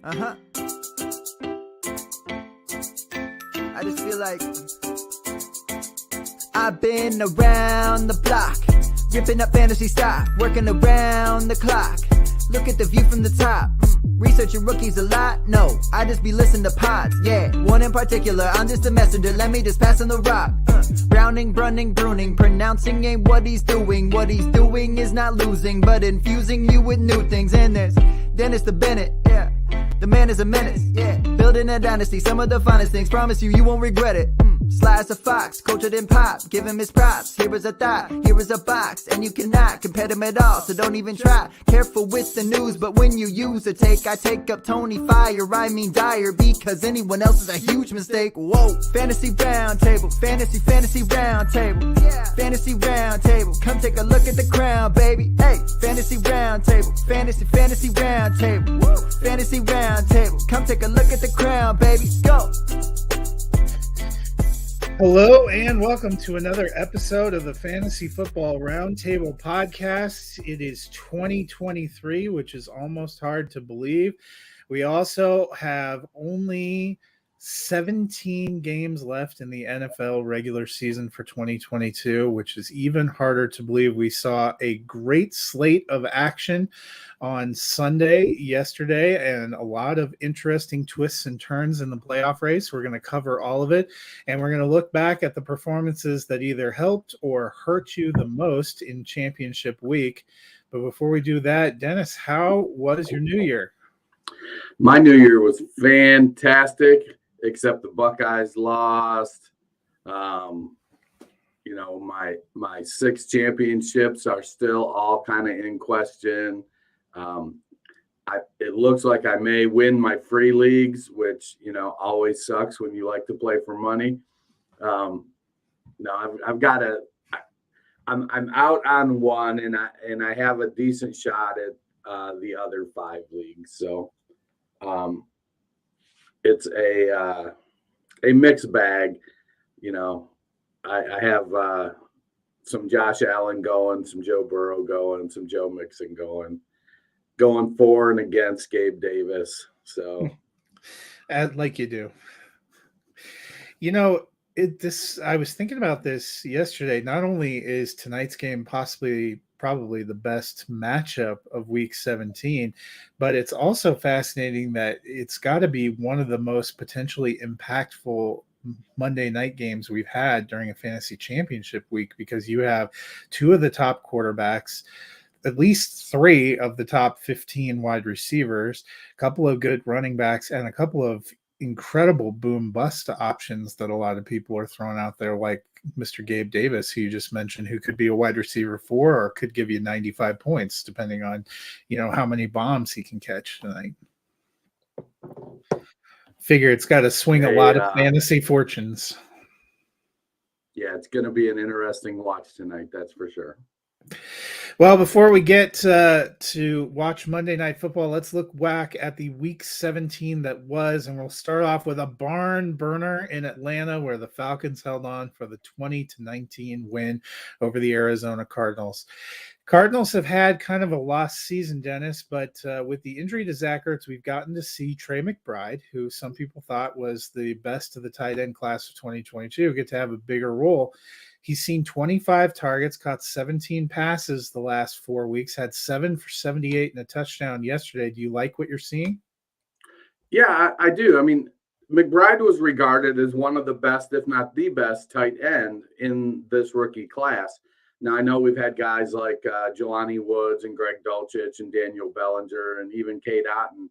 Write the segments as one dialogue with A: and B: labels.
A: Uh-huh. I just feel like I've been around the block, ripping up fantasy stock, working around the clock. Look at the view from the top. Researching rookies a lot? No, I just be listening to pods. Yeah, one in particular, I'm just a messenger. Let me just pass on the rock. Browning, brunning, pruning, pronouncing ain't what he's doing. What he's doing is not losing, but infusing you with new things. And there's Dennis the Bennett, yeah. The man is a menace, yeah. Building a dynasty, some of the finest things. Promise you, you won't regret it. Sly as a fox, cultured in pop. Give him his props. Here is a thought, here is a box. And you cannot compare them at all, so don't even try. Careful with the news, but when you use a take, I take up Tony Fire. I mean Dyer, because anyone else is a huge mistake. Whoa. Fantasy round table, fantasy round table. Yeah. Fantasy round table, come take a look at the crown, baby. Hey, fantasy round table, fantasy round table. Woo. Fantasy round table, come take a look at the crown, baby. Go.
B: Hello and welcome to another episode of the Fantasy Football Roundtable Podcast. It is 2023, which is almost hard to believe. We also have only 17 games left in the NFL regular season for 2022, which is even harder to believe. We saw a great slate of action on Sunday yesterday and a lot of interesting twists and turns in the playoff race. We're going to cover all of it, and we're going to look back at the performances that either helped or hurt you the most in championship week. But before we do that, Dennis, how was your New Year?
C: My New Year was fantastic, except the Buckeyes lost. My 6 championships are still all kind of in question. It looks like I may win my free leagues, which, always sucks when you like to play for money. I'm out on one, and I have a decent shot at the other 5 leagues. So it's a mixed bag. I have some Josh Allen going, some Joe Burrow going, some Joe Mixon going for and against Gabe Davis. So
B: like you do. I was thinking about this yesterday. Not only is tonight's game probably the best matchup of week 17, but it's also fascinating that it's got to be one of the most potentially impactful Monday night games we've had during a fantasy championship week, because you have 2 of the top quarterbacks, at least 3 of the top 15 wide receivers, a couple of good running backs, and a couple of incredible boom bust options that a lot of people are throwing out there, like Mr. Gabe Davis, who you just mentioned, who could be a wide receiver 4 or could give you 95 points depending on, how many bombs he can catch tonight. Figure it's got to swing a lot of fantasy fortunes.
C: Yeah, it's going to be an interesting watch tonight, that's for sure.
B: Well, before we get to watch Monday Night Football, let's look back at the Week 17 that was, and we'll start off with a barn burner in Atlanta, where the Falcons held on for the 20-19 win over the Arizona Cardinals. Cardinals have had kind of a lost season, Dennis, but with the injury to Zach Ertz, we've gotten to see Trey McBride, who some people thought was the best of the tight end class of 2022, get to have a bigger role. He's seen 25 targets, caught 17 passes the last 4 weeks, had 7 for 78 and a touchdown yesterday. Do you like what you're seeing?
C: Yeah, I do. I mean, McBride was regarded as one of the best, if not the best, tight end in this rookie class. Now, I know we've had guys like Jelani Woods and Greg Dulcich and Daniel Bellinger and even Cade Otton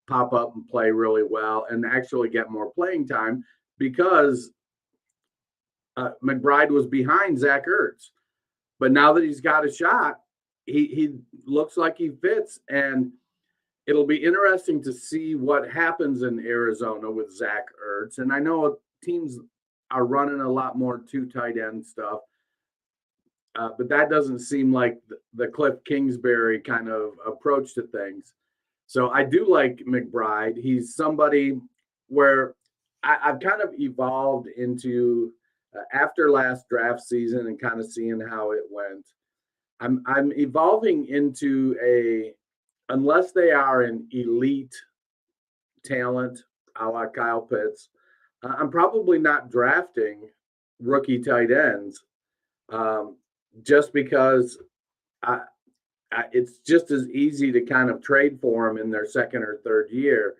C: pop up and play really well and actually get more playing time because McBride was behind Zach Ertz. But now that he's got a shot, he looks like he fits. And it'll be interesting to see what happens in Arizona with Zach Ertz. And I know teams are running a lot more 2 tight end stuff. But that doesn't seem like the Cliff Kingsbury kind of approach to things. So I do like McBride. He's somebody where I've kind of evolved into after last draft season and kind of seeing how it went. I'm evolving into unless they are an elite talent, a la Kyle Pitts. I'm probably not drafting rookie tight ends um, just because I, it's just as easy to kind of trade for them in their second or third year.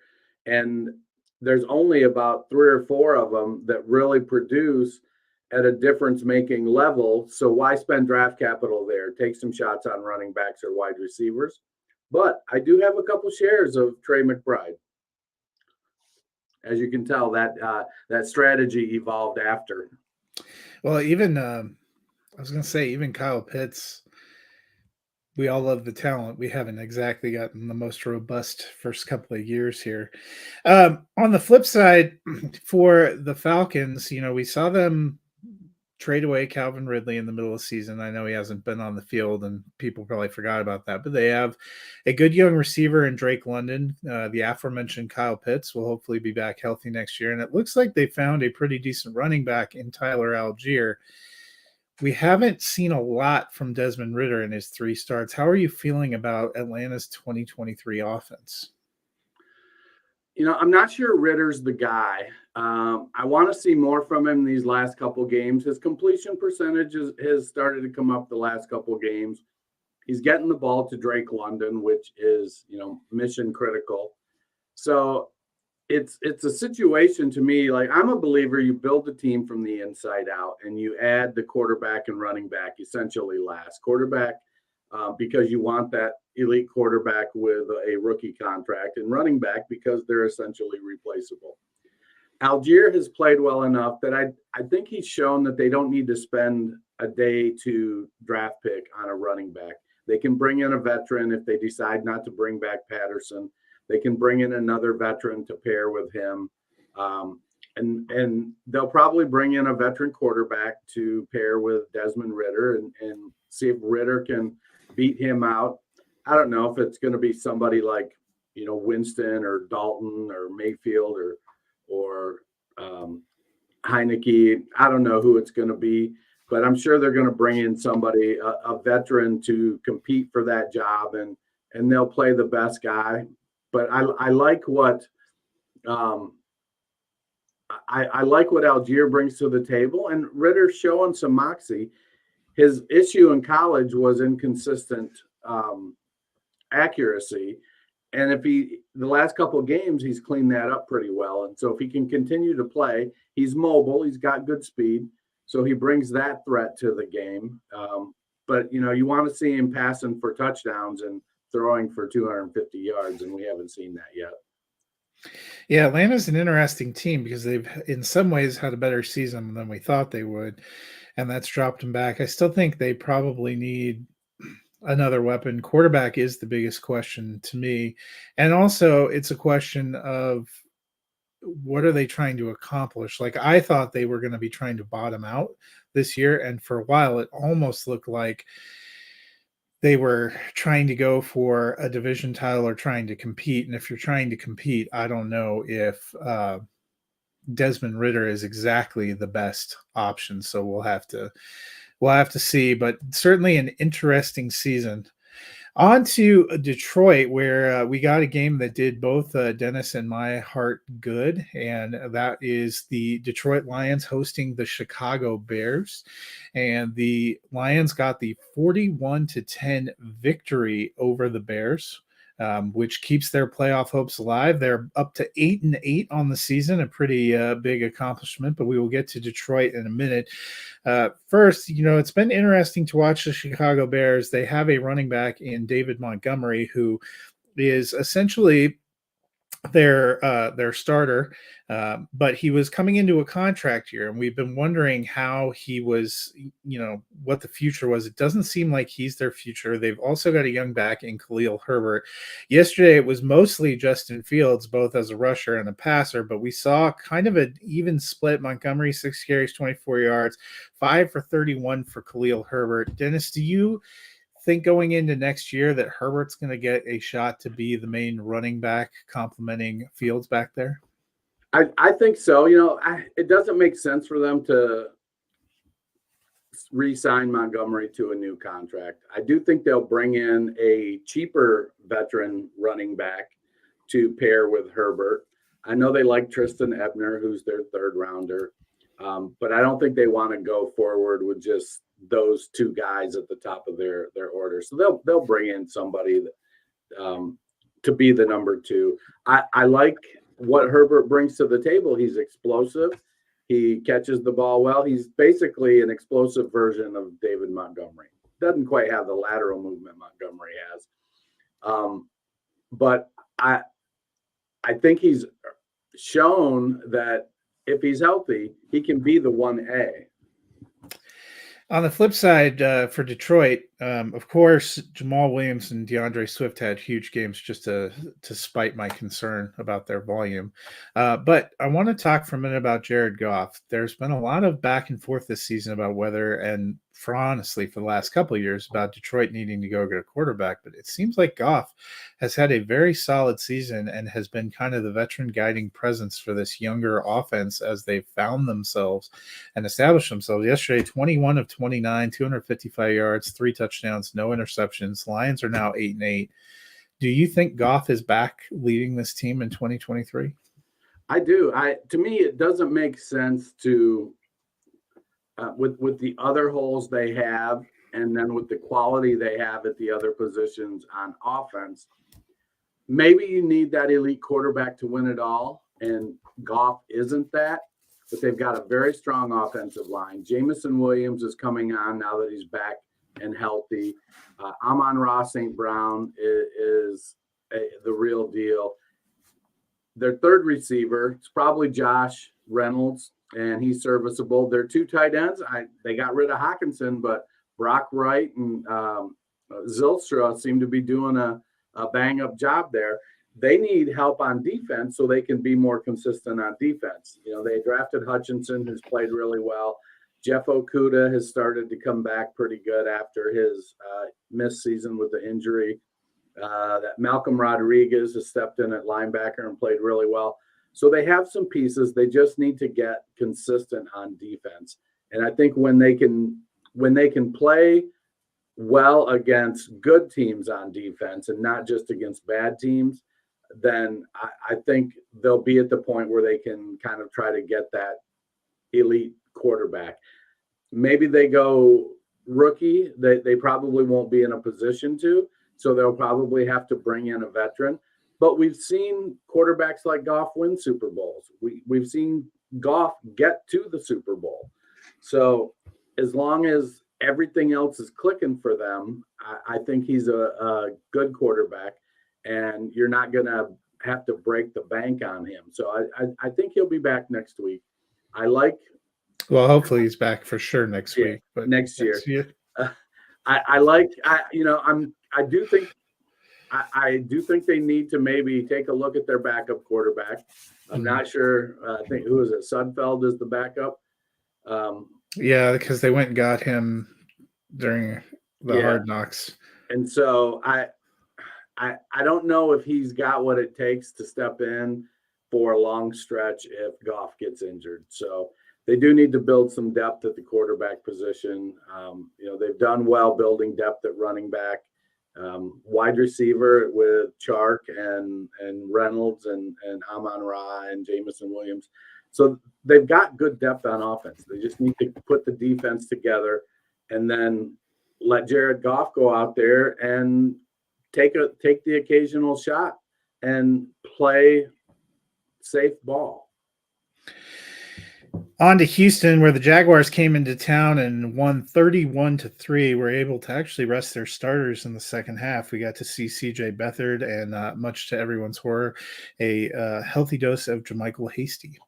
C: And there's only about 3 or 4 of them that really produce at a difference making level. So why spend draft capital there? Take some shots on running backs or wide receivers. But I do have a couple shares of Trey McBride. As you can tell, that strategy evolved after.
B: Well, even I was going to say, even Kyle Pitts, we all love the talent. We haven't exactly gotten the most robust first couple of years here. On the flip side, for the Falcons, we saw them trade away Calvin Ridley in the middle of the season. I know he hasn't been on the field, and people probably forgot about that. But they have a good young receiver in Drake London. The aforementioned Kyle Pitts will hopefully be back healthy next year. And it looks like they found a pretty decent running back in Tyler Algier. We haven't seen a lot from Desmond Ridder in his 3 starts. How are you feeling about Atlanta's 2023 offense?
C: I'm not sure Ritter's the guy. I want to see more from him these last couple games. His completion percentage has started to come up the last couple games. He's getting the ball to Drake London, which is, mission critical. So it's a situation to me, like I'm a believer you build a team from the inside out and you add the quarterback and running back essentially last. Quarterback because you want that elite quarterback with a rookie contract, and running back because they're essentially replaceable. Algier has played well enough that I think he's shown that they don't need to spend a day to draft pick on a running back. They can bring in a veteran if they decide not to bring back Patterson. They can bring in another veteran to pair with him. And they'll probably bring in a veteran quarterback to pair with Desmond Ridder and see if Ridder can beat him out. I don't know if it's going to be somebody like, Winston or Dalton or Mayfield or Heineke. I don't know who it's going to be, but I'm sure they're going to bring in somebody, a veteran to compete for that job, and they'll play the best guy. But I like what I like what Algier brings to the table, and Ritter's showing some moxie. His issue in college was inconsistent accuracy, and the last couple of games he's cleaned that up pretty well. And so if he can continue to play, he's mobile, he's got good speed, so he brings that threat to the game. But you want to see him passing for touchdowns and throwing for 250 yards, and we haven't seen that yet.
B: Yeah, Atlanta's an interesting team because they've in some ways had a better season than we thought they would, and that's dropped them back. I still think they probably need another weapon. Quarterback is the biggest question to me. And also it's a question of what are they trying to accomplish? Like I thought they were going to be trying to bottom out this year. And for a while, it almost looked like they were trying to go for a division title or trying to compete. And if you're trying to compete, I don't know if Desmond Ridder is exactly the best option. So we'll have to see, but certainly an interesting season. On to Detroit, where we got a game that did both Dennis and my heart good, and that is the Detroit Lions hosting the Chicago Bears. And the Lions got the 41-10 victory over the Bears, which keeps their playoff hopes alive. They're up to 8-8 on the season, a pretty big accomplishment, but we will get to Detroit in a minute. First, it's been interesting to watch the Chicago Bears. They have a running back in David Montgomery, who is essentially their starter, but he was coming into a contract year, and we've been wondering how he was, what the future was. It doesn't seem like he's their future. They've also got a young back in Khalil Herbert. Yesterday, it was mostly Justin Fields, both as a rusher and a passer, but we saw kind of an even split. Montgomery, 6 carries, 24 yards, 5 for 31 for Khalil Herbert. Dennis, do you think going into next year that Herbert's going to get a shot to be the main running back complementing Fields back there?
C: I think so. It doesn't make sense for them to re-sign Montgomery to a new contract. I do think they'll bring in a cheaper veteran running back to pair with Herbert. I know they like Tristan Ebner, who's their third rounder, but I don't think they want to go forward with just those two guys at the top of their order. So they'll bring in somebody to be the number two. I like what Herbert brings to the table. He's explosive. He catches the ball well. He's basically an explosive version of David Montgomery. Doesn't quite have the lateral movement Montgomery has. But I think he's shown that if he's healthy, he can be the 1A.
B: On the flip side, for Detroit, of course, Jamal Williams and DeAndre Swift had huge games just to spite my concern about their volume. But I want to talk for a minute about Jared Goff. There's been a lot of back and forth this season about whether, and for the last couple of years, about Detroit needing to go get a quarterback. But it seems like Goff has had a very solid season and has been kind of the veteran guiding presence for this younger offense as they've found themselves and established themselves. Yesterday, 21 of 29, 255 yards, 3 touchdowns, no interceptions. Lions are now 8-8. Do you think Goff is back leading this team in 2023?
C: I do. To me, it doesn't make sense to with the other holes they have, and then with the quality they have at the other positions on offense. Maybe you need that elite quarterback to win it all, and Goff isn't that. But they've got a very strong offensive line. Jamison Williams is coming on now that he's back and healthy. Amon-Ra St. Brown is the real deal. Their third receiver, it's probably Josh Reynolds, and he's serviceable. Their 2 tight ends, they got rid of Hawkinson, but Brock Wright and Zylstra seem to be doing a bang-up job there. They need help on defense so they can be more consistent on defense. You know, they drafted Hutchinson, who's played really well. Jeff Okudah has started to come back pretty good after his missed season with the injury. That Malcolm Rodriguez has stepped in at linebacker and played really well. So they have some pieces. They just need to get consistent on defense. And I think when they can play well against good teams on defense and not just against bad teams, then I think they'll be at the point where they can kind of try to get that elite quarterback. Maybe they go rookie. They probably won't be in a position to, so they'll probably have to bring in a veteran. But we've seen quarterbacks like Goff win Super Bowls. We've seen Goff get to the Super Bowl. So as long as everything else is clicking for them, I think he's a good quarterback, and you're not going to have to break the bank on him. So I think he'll be back next week.
B: Well, hopefully he's back for sure next week. But
C: next year. I do think they need to maybe take a look at their backup quarterback. I'm not sure. I think who is it? Sudfeld is the backup.
B: Yeah, because they went and got him during the Hard Knocks.
C: And so I don't know if he's got what it takes to step in for a long stretch if Goff gets injured. So they do need to build some depth at the quarterback position. They've done well building depth at running back. Wide receiver with Chark and Reynolds and Amon-Ra and Jamison Williams. So they've got good depth on offense. They just need to put the defense together and then let Jared Goff go out there and take the occasional shot and play safe ball.
B: On to Houston, where the Jaguars came into town and won 31-3. Were able to actually rest their starters in the second half. We got to see C.J. Beathard and, much to everyone's horror, a healthy dose of JaMychal Hasty.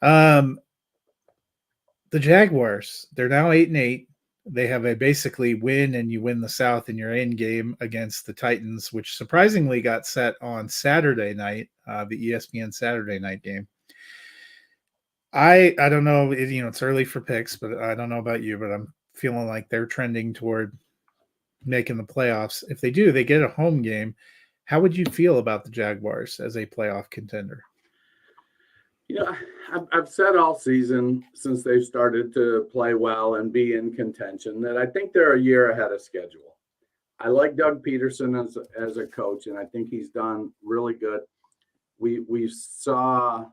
B: The Jaguars, they're now 8-8. They have a basically win and you win the South in your end game against the Titans, which surprisingly got set on Saturday night, the ESPN Saturday night game. I don't know, it's early for picks, but I don't know about you, but I'm feeling like they're trending toward making the playoffs. If they do, they get a home game. How would you feel about the Jaguars as a playoff contender?
C: I've said all season since they've started to play well and be in contention that I think they're a year ahead of schedule. I like Doug Peterson as a coach, and I think he's done really good. We saw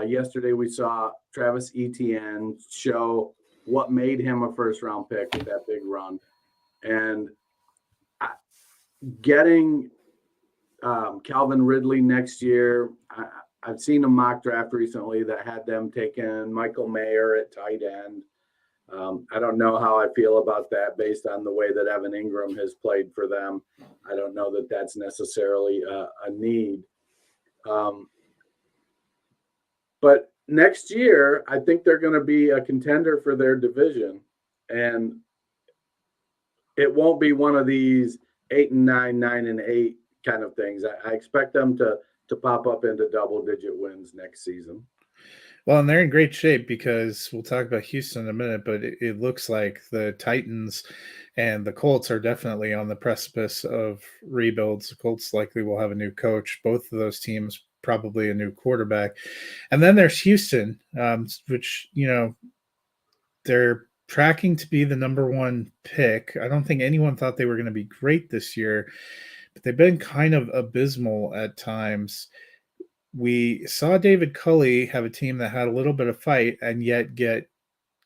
C: yesterday. We saw Travis Etienne show what made him a first round pick with that big run, and getting Calvin Ridley next year. I've seen a mock draft recently that had them taking Michael Mayer at tight end. I don't know how I feel about that based on the way that Evan Ingram has played for them. I don't know that that's necessarily a need. But next year, I think they're going to be a contender for their division. And it won't be one of these 8-9, 9-8 kind of things. I expect them to pop up into double-digit wins next season.
B: Well, and they're in great shape because we'll talk about Houston in a minute, but it looks like the Titans and the Colts are definitely on the precipice of rebuilds. The Colts likely will have a new coach. Both of those teams probably a new quarterback. And then there's Houston, which, they're tracking to be the number one pick. I don't think anyone thought they were going to be great this year, but they've been kind of abysmal at times. We saw David Culley have a team that had a little bit of fight and yet get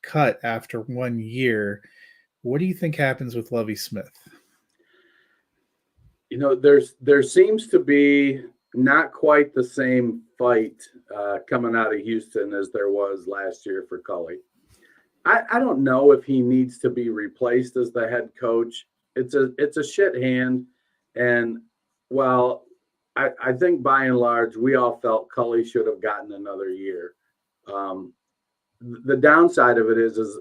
B: cut after 1 year. What do you think happens with Lovie Smith?
C: There seems to be not quite the same fight coming out of Houston as there was last year for Culley. I don't know if he needs to be replaced as the head coach. It's a shit hand. And while I think by and large, we all felt Culley should have gotten another year. The downside of it is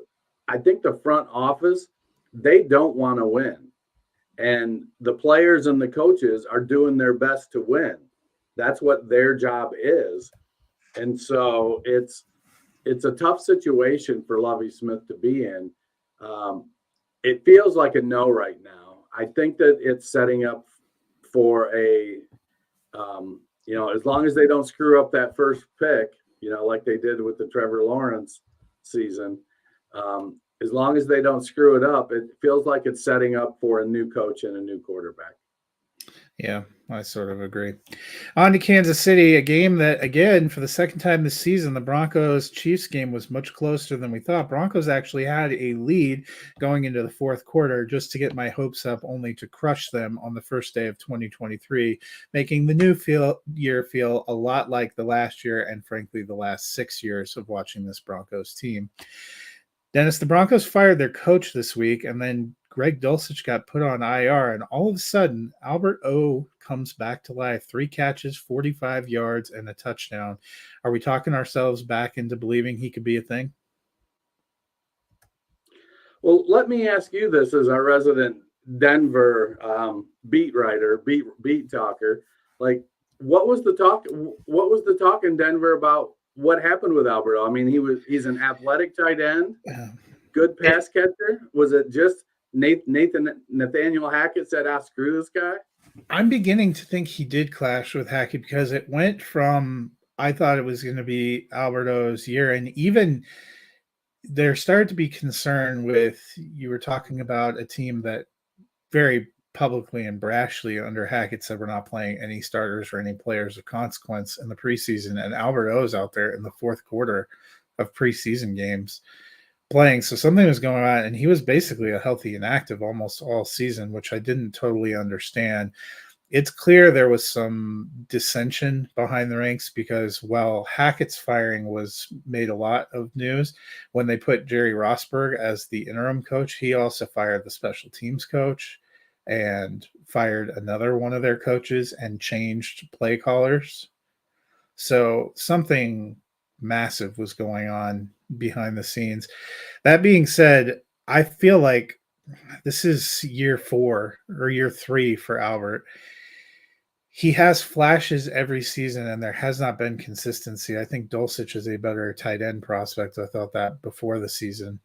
C: I think the front office, they don't want to win. And the players and the coaches are doing their best to win. That's what their job is. And so it's a tough situation for Lovie Smith to be in. It feels like a no right now. I think that it's setting up for as long as they don't screw up that first pick, like they did with the Trevor Lawrence season, as long as they don't screw it up, it feels like it's setting up for a new coach and a new quarterback.
B: Yeah, I sort of agree. On to Kansas City, a game that, again, for the second time this season, the Broncos-Chiefs game was much closer than we thought. Broncos actually had a lead going into the fourth quarter just to get my hopes up, only to crush them on the first day of 2023, making the new year feel a lot like the last year and, frankly, the last 6 years of watching this Broncos team. Dennis, the Broncos fired their coach this week, and then Greg Dulcich got put on IR, and all of a sudden, Albert O comes back to life. 3 catches, 45 yards, and a touchdown. Are we talking ourselves back into believing he could be a thing?
C: Well, let me ask you this as our resident Denver beat writer, beat talker. Like, what was the talk? What was the talk in Denver about what happened with Albert O? I mean, he's an athletic tight end, good pass catcher. Was it just Nathaniel Hackett said, screw this guy?
B: I'm beginning to think he did clash with Hackett because it went from, I thought it was going to be Albert O's year, and even there started to be concern with, you were talking about a team that very publicly and brashly under Hackett said we're not playing any starters or any players of consequence in the preseason, and Albert O's out there in the fourth quarter of preseason games playing. So something was going on, and he was basically a healthy and active almost all season, which I didn't totally understand. It's clear there was some dissension behind the ranks because while Hackett's firing made a lot of news, when they put Jerry Rosberg as the interim coach, he also fired the special teams coach and fired another one of their coaches and changed play callers. So something massive was going on behind the scenes. That being said, I feel like this is year 4 or year 3 for Albert. He has flashes every season, and there has not been consistency. I think Dulcich is a better tight end prospect. I thought that before the season.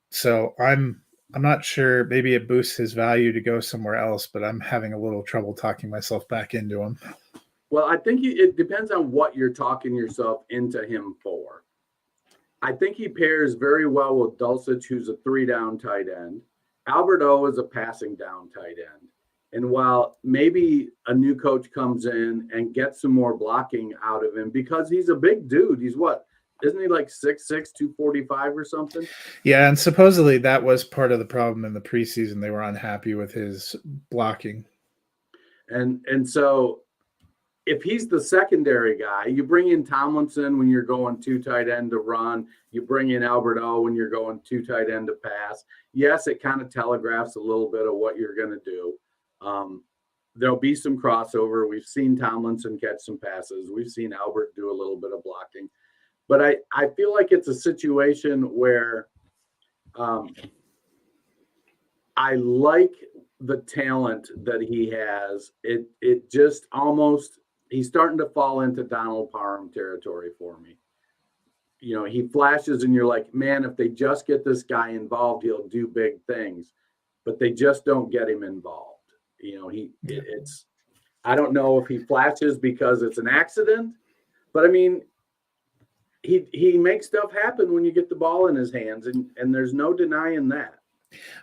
B: So I'm not sure. Maybe it boosts his value to go somewhere else, but I'm having a little trouble talking myself back into him.
C: Well, I think it depends on what you're talking yourself into him for. I think he pairs very well with Dulcich, who's a 3-down tight end. Albert O is a passing down tight end. And while maybe a new coach comes in and gets some more blocking out of him because he's a big dude. He's what? Isn't he like 6'6", 245 or something?
B: Yeah, and supposedly that was part of the problem in the preseason. They were unhappy with his blocking.
C: And so if he's the secondary guy, you bring in Tomlinson when you're going too tight end to run. You bring in Albert O when you're going too tight end to pass. Yes, it kind of telegraphs a little bit of what you're going to do. There'll be some crossover. We've seen Tomlinson catch some passes. We've seen Albert do a little bit of blocking. But I feel like it's a situation where I like the talent that he has. It just almost – he's starting to fall into Donald Parham territory for me. You know, he flashes and you're like, man, if they just get this guy involved, he'll do big things. But they just don't get him involved. You know, it's I don't know if he flashes because it's an accident, but I mean, he makes stuff happen when you get the ball in his hands, and there's no denying that.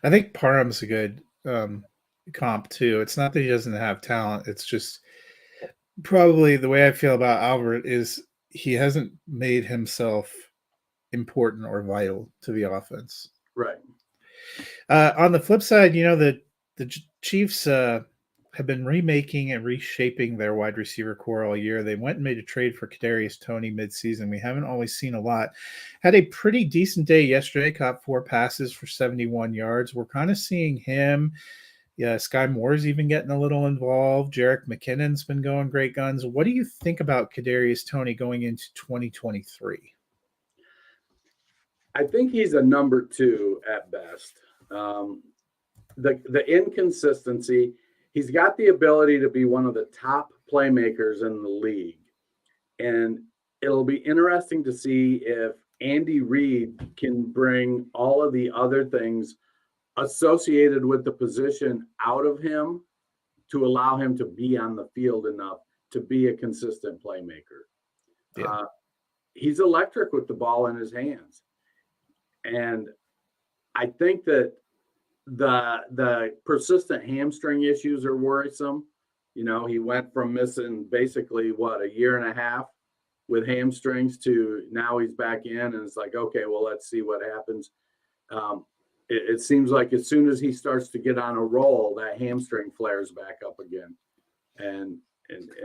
B: I think Parham's a good comp too. It's not that he doesn't have talent. It's just probably the way I feel about Albert is he hasn't made himself important or vital to the offense.
C: Right.
B: On the flip side, you know, the Chiefs have been remaking and reshaping their wide receiver core all year. They went and made a trade for Kadarius Toney midseason. We haven't always seen a lot. Had a pretty decent day yesterday, caught 4 passes for 71 yards. We're kind of seeing him. Yeah, Sky Moore's even getting a little involved. Jerick McKinnon's been going great guns. What do you think about Kadarius Toney going into 2023?
C: I think he's a number 2 at best. The inconsistency, he's got the ability to be one of the top playmakers in the league. And it'll be interesting to see if Andy Reid can bring all of the other things associated with the position out of him to allow him to be on the field enough to be a consistent playmaker. Yeah. He's electric with the ball in his hands. And I think that the persistent hamstring issues are worrisome. You know, he went from missing basically a year and a half with hamstrings to now he's back in, and it's like, okay, well, let's see what happens. It seems like as soon as he starts to get on a roll, that hamstring flares back up again. And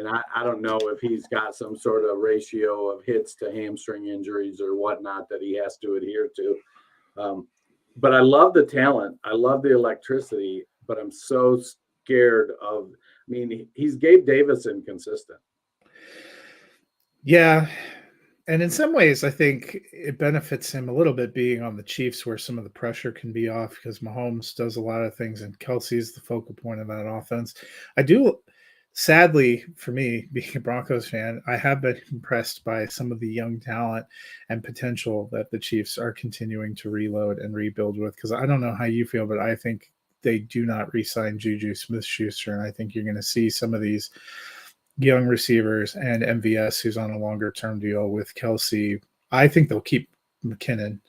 C: I don't know if he's got some sort of ratio of hits to hamstring injuries or whatnot that he has to adhere to. But I love the talent. I love the electricity, but I'm so scared of, I mean, he's Gabe Davis inconsistent.
B: Yeah. And in some ways, I think it benefits him a little bit being on the Chiefs where some of the pressure can be off because Mahomes does a lot of things and Kelsey's the focal point of that offense. Sadly, for me, being a Broncos fan, I have been impressed by some of the young talent and potential that the Chiefs are continuing to reload and rebuild with. Because I don't know how you feel, but I think they do not re-sign Juju Smith-Schuster. And I think you're going to see some of these young receivers and MVS, who's on a longer-term deal with Kelsey. I think they'll keep McKinnon.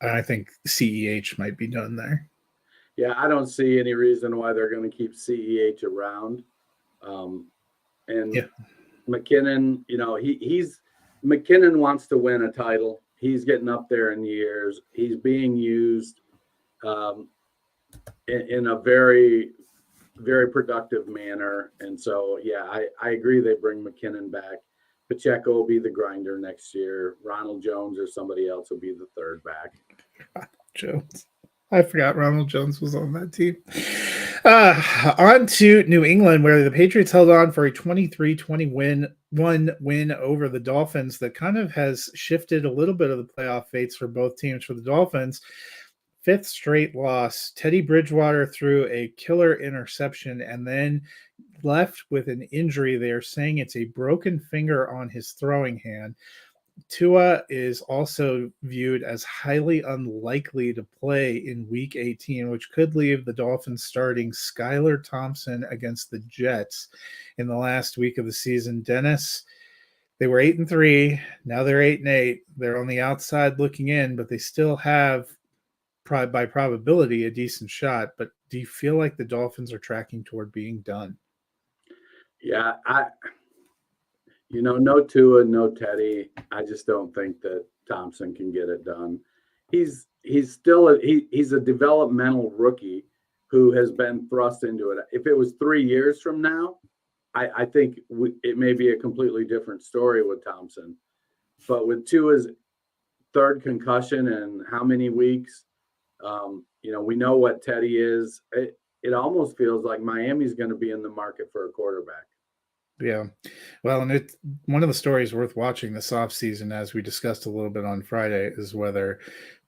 B: I think CEH might be done there.
C: Yeah, I don't see any reason why they're going to keep CEH around. McKinnon, you know, McKinnon wants to win a title. He's getting up there in years. He's being used in a very, very productive manner. And so, yeah, I agree they bring McKinnon back. Pacheco will be the grinder next year. Ronald Jones or somebody else will be the third back.
B: Jones. I forgot Ronald Jones was on that team. On to New England, where the Patriots held on for a 23-21 win over the Dolphins that kind of has shifted a little bit of the playoff fates for both teams. For the Dolphins, 5th straight loss. Teddy Bridgewater threw a killer interception and then left with an injury. They are saying it's a broken finger on his throwing hand. Tua is also viewed as highly unlikely to play in Week 18, which could leave the Dolphins starting Skylar Thompson against the Jets in the last week of the season. Dennis, they were 8-3. Now they're 8-8. They're on the outside looking in, but they still have, by probability, a decent shot. But do you feel like the Dolphins are tracking toward being done?
C: Yeah, no Tua, no Teddy. I just don't think that Thompson can get it done. He's still he's a developmental rookie who has been thrust into it. If it was 3 years from now, I think it may be a completely different story with Thompson. But with Tua's third concussion and how many weeks, we know what Teddy is. It almost feels like Miami's going to be in the market for a quarterback.
B: Yeah. Well, and it's one of the stories worth watching this offseason, as we discussed a little bit on Friday, is whether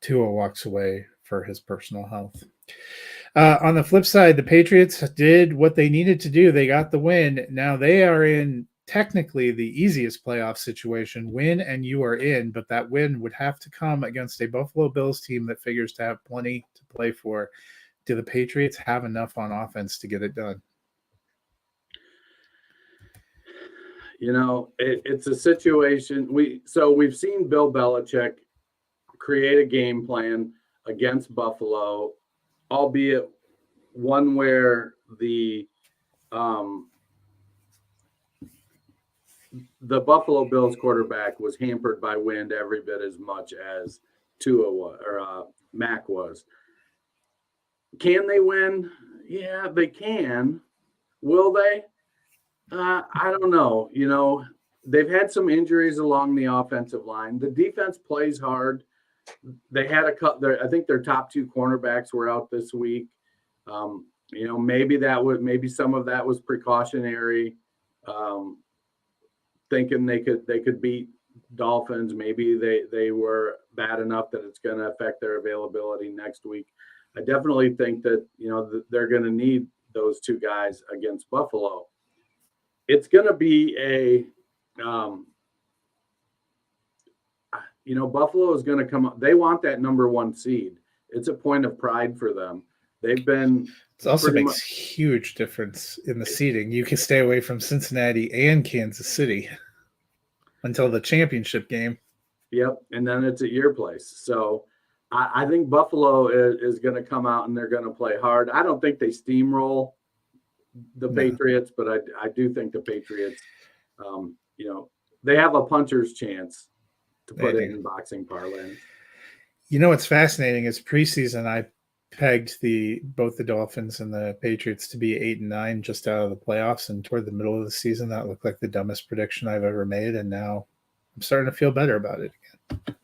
B: Tua walks away for his personal health. On the flip side, the Patriots did what they needed to do. They got the win. Now they are in technically the easiest playoff situation. Win and you are in, but that win would have to come against a Buffalo Bills team that figures to have plenty to play for. Do the Patriots have enough on offense to get it done?
C: It's a situation. We've seen Bill Belichick create a game plan against Buffalo, albeit one where the Buffalo Bills quarterback was hampered by wind every bit as much as Tua was, or Mac was. Can they win? Yeah, they can. Will they? I don't know. They've had some injuries along the offensive line. The defense plays hard. They had I think their top 2 cornerbacks were out this week. Maybe some of that was precautionary, thinking they could beat Dolphins. Maybe they were bad enough that it's going to affect their availability next week. I definitely think that they're going to need those 2 guys against Buffalo. It's going to be Buffalo is going to come up. They want that number 1 seed. It's a point of pride for them. They've been.
B: It also makes huge difference in the seeding. You can stay away from Cincinnati and Kansas City until the championship game.
C: Yep, and then it's at your place. So I think Buffalo is going to come out and they're going to play hard. I don't think they steamroll the Patriots, but I do think the Patriots, they have a puncher's chance to put it in boxing parlance.
B: What's fascinating is preseason I pegged both the Dolphins and the Patriots to be 8-9 just out of the playoffs, and toward the middle of the season that looked like the dumbest prediction I've ever made, and now I'm starting to feel better about it again.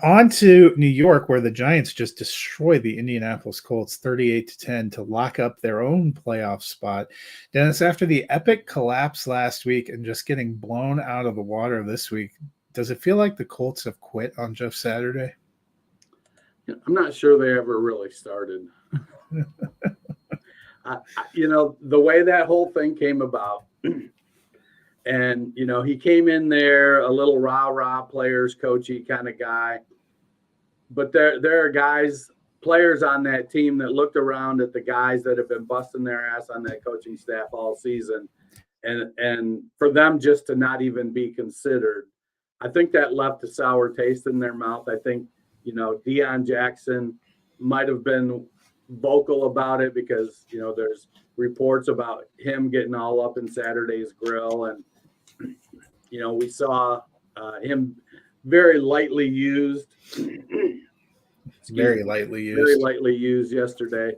B: On to New York, where the Giants just destroyed the Indianapolis Colts 38-10 to lock up their own playoff spot. Dennis, after the epic collapse last week and just getting blown out of the water this week, does it feel like the Colts have quit on Jeff Saturday?
C: I'm not sure they ever really started. The way that whole thing came about, and, he came in there a little rah-rah players, coachy kind of guy. But there are players on that team that looked around at the guys that have been busting their ass on that coaching staff all season. And for them just to not even be considered, I think that left a sour taste in their mouth. I think, Deion Jackson might have been vocal about it because, there's reports about him getting all up in Saturday's grill. And, we saw him very lightly used.
B: Very lightly used
C: yesterday.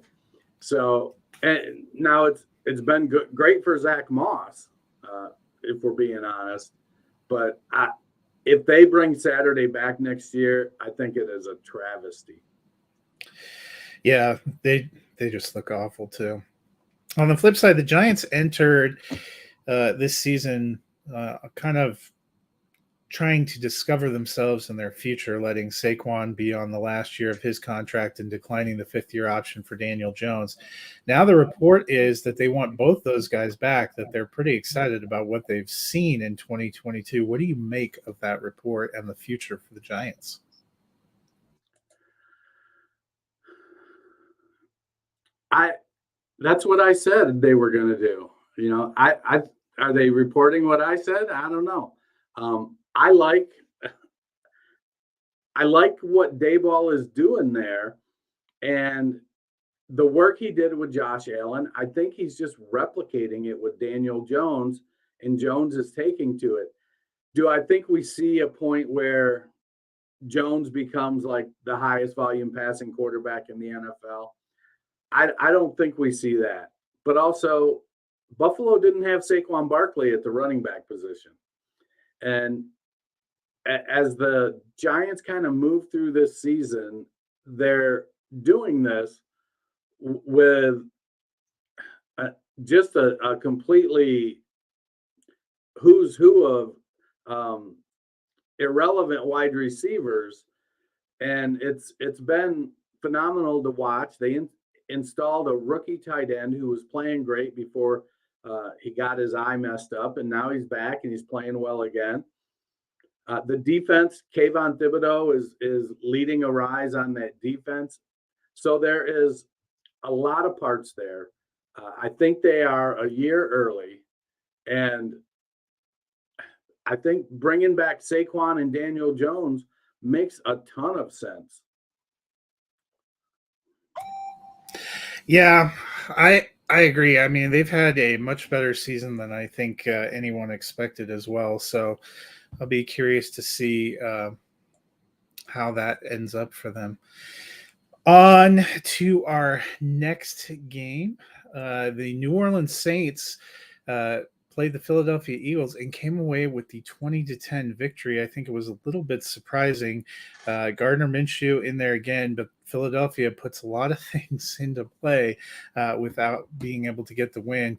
C: So, and now it's been great for Zach Moss, if we're being honest. But if they bring Saturday back next year, I think it is a travesty.
B: Yeah, they just look awful too. On the flip side, the Giants entered this season kind of trying to discover themselves and their future, letting Saquon be on the last year of his contract and declining the 5th-year option for Daniel Jones. Now the report is that they want both those guys back, that they're pretty excited about what they've seen in 2022. What do you make of that report and the future for the Giants?
C: That's what I said they were going to do. Are they reporting what I said? I don't know. I like what Daboll is doing there, and the work he did with Josh Allen, I think he's just replicating it with Daniel Jones, and Jones is taking to it. Do I think we see a point where Jones becomes like the highest volume passing quarterback in the NFL? I don't think we see that. But also, Buffalo didn't have Saquon Barkley at the running back position. And as the Giants kind of move through this season, they're doing this with just a completely who's who of irrelevant wide receivers, and it's been phenomenal to watch. They installed a rookie tight end who was playing great before he got his eye messed up, and now he's back and he's playing well again. The defense, Kayvon Thibodeau is leading a rise on that defense. So there is a lot of parts there. I think they are a year early, and I think bringing back Saquon and Daniel Jones makes a ton of sense.
B: Yeah, I agree. I mean, they've had a much better season than I think anyone expected as well. So I'll be curious to see how that ends up for them. On to our next game. The New Orleans Saints played the Philadelphia Eagles and came away with the 20-10 victory. I think it was a little bit surprising. Gardner Minshew in there again, but Philadelphia puts a lot of things into play without being able to get the win.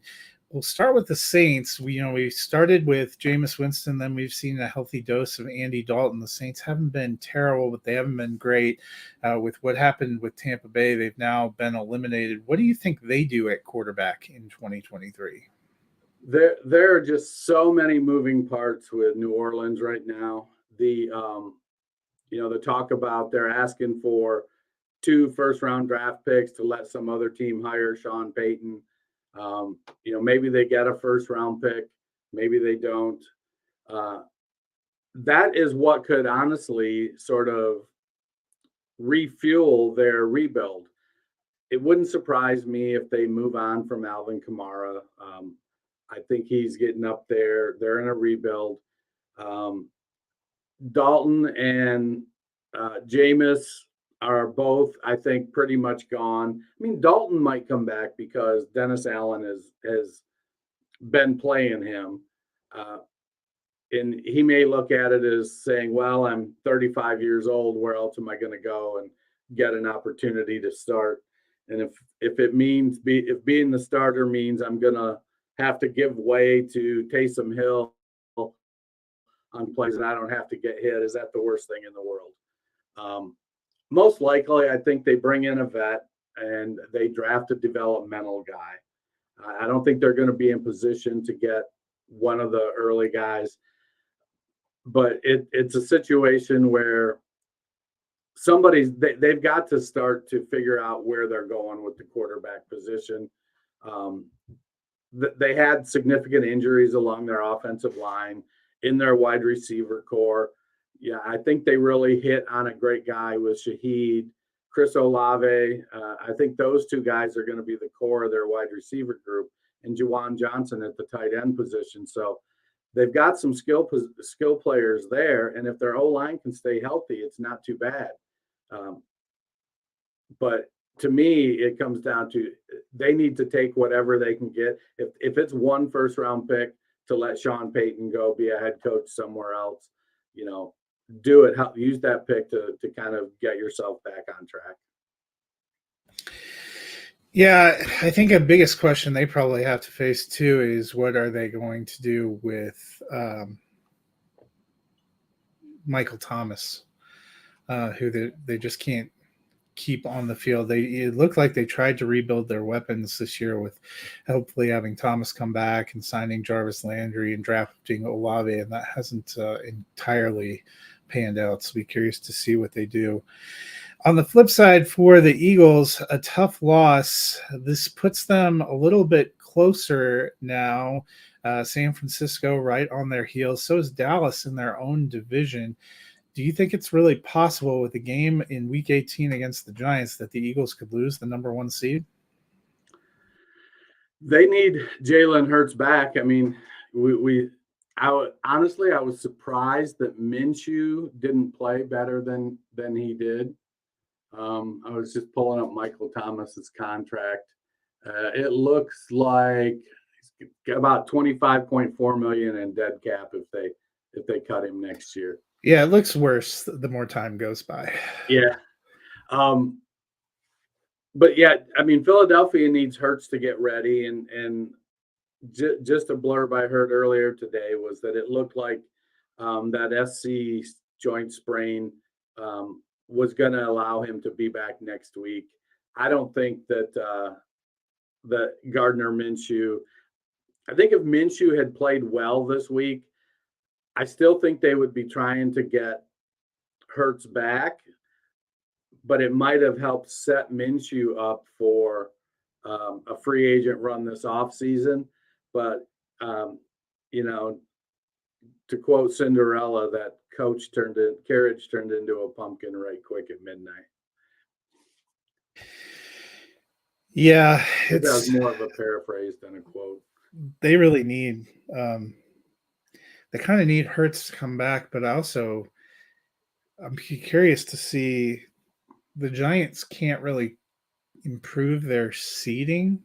B: We'll start with the Saints. We started with Jameis Winston, then we've seen a healthy dose of Andy Dalton. The Saints haven't been terrible, but they haven't been great. With what happened with Tampa Bay, they've now been eliminated. What do you think they do at quarterback in 2023?
C: There are just so many moving parts with New Orleans right now. The talk about they're asking for 2 first-round draft picks to let some other team hire Sean Payton. Maybe they get a first-round pick, maybe they don't. That is what could honestly sort of refuel their rebuild. It wouldn't surprise me if they move on from Alvin Kamara. I think he's getting up there. They're in a rebuild. Dalton and Jameis are both, I think, pretty much gone. I mean, Dalton might come back because Dennis Allen has been playing him. And he may look at it as saying, well, I'm 35 years old. Where else am I going to go and get an opportunity to start? And if it means if being the starter means I'm going to have to give way to Taysom Hill on plays and I don't have to get hit, is that the worst thing in the world? Most likely, I think they bring in a vet and they draft a developmental guy. I don't think they're going to be in position to get one of the early guys, but it's a situation where they've got to start to figure out where they're going with the quarterback position. They had significant injuries along their offensive line, in their wide receiver core. Yeah, I think they really hit on a great guy with Shaheed, Chris Olave. I think those 2 guys are going to be the core of their wide receiver group, and Juwan Johnson at the tight end position. So they've got some skill players there, and if their O-line can stay healthy, it's not too bad. But to me, it comes down to they need to take whatever they can get. If it's 1 first-round pick to let Sean Payton go be a head coach somewhere else, do it. Use that pick to kind of get yourself back on track.
B: Yeah, I think a biggest question they probably have to face too is what are they going to do with Michael Thomas, who they just can't keep on the field. It looked like they tried to rebuild their weapons this year with hopefully having Thomas come back and signing Jarvis Landry and drafting Olave, and that hasn't entirely panned out. So be curious to see what they do. On the flip side, for the Eagles, a tough loss. This puts them a little bit closer now. San Francisco right on their heels. So is Dallas in their own division. do you think it's really possible with the game in Week 18 against the Giants that the Eagles could lose the number 1 seed?
C: They need Jalen Hurts back. I mean, honestly, I was surprised that Minshew didn't play better than he did. I was just pulling up Michael Thomas's contract. It looks like about $25.4 million in dead cap if they cut him next year.
B: Yeah, it looks worse the more time goes by.
C: Yeah. But yeah, I mean, Philadelphia needs Hurts to get ready, and just a blurb I heard earlier today was that it looked like that SC joint sprain was going to allow him to be back next week. I don't think that Gardner Minshew. I think if Minshew had played well this week, I still think they would be trying to get Hurts back, but it might have helped set Minshew up for a free agent run this offseason. But, to quote Cinderella, that carriage turned into a pumpkin right quick at midnight.
B: Yeah,
C: That's more of a paraphrase than a quote.
B: They really need they kind of need Hurts to come back, but also I'm curious to see the Giants can't really improve their seeding.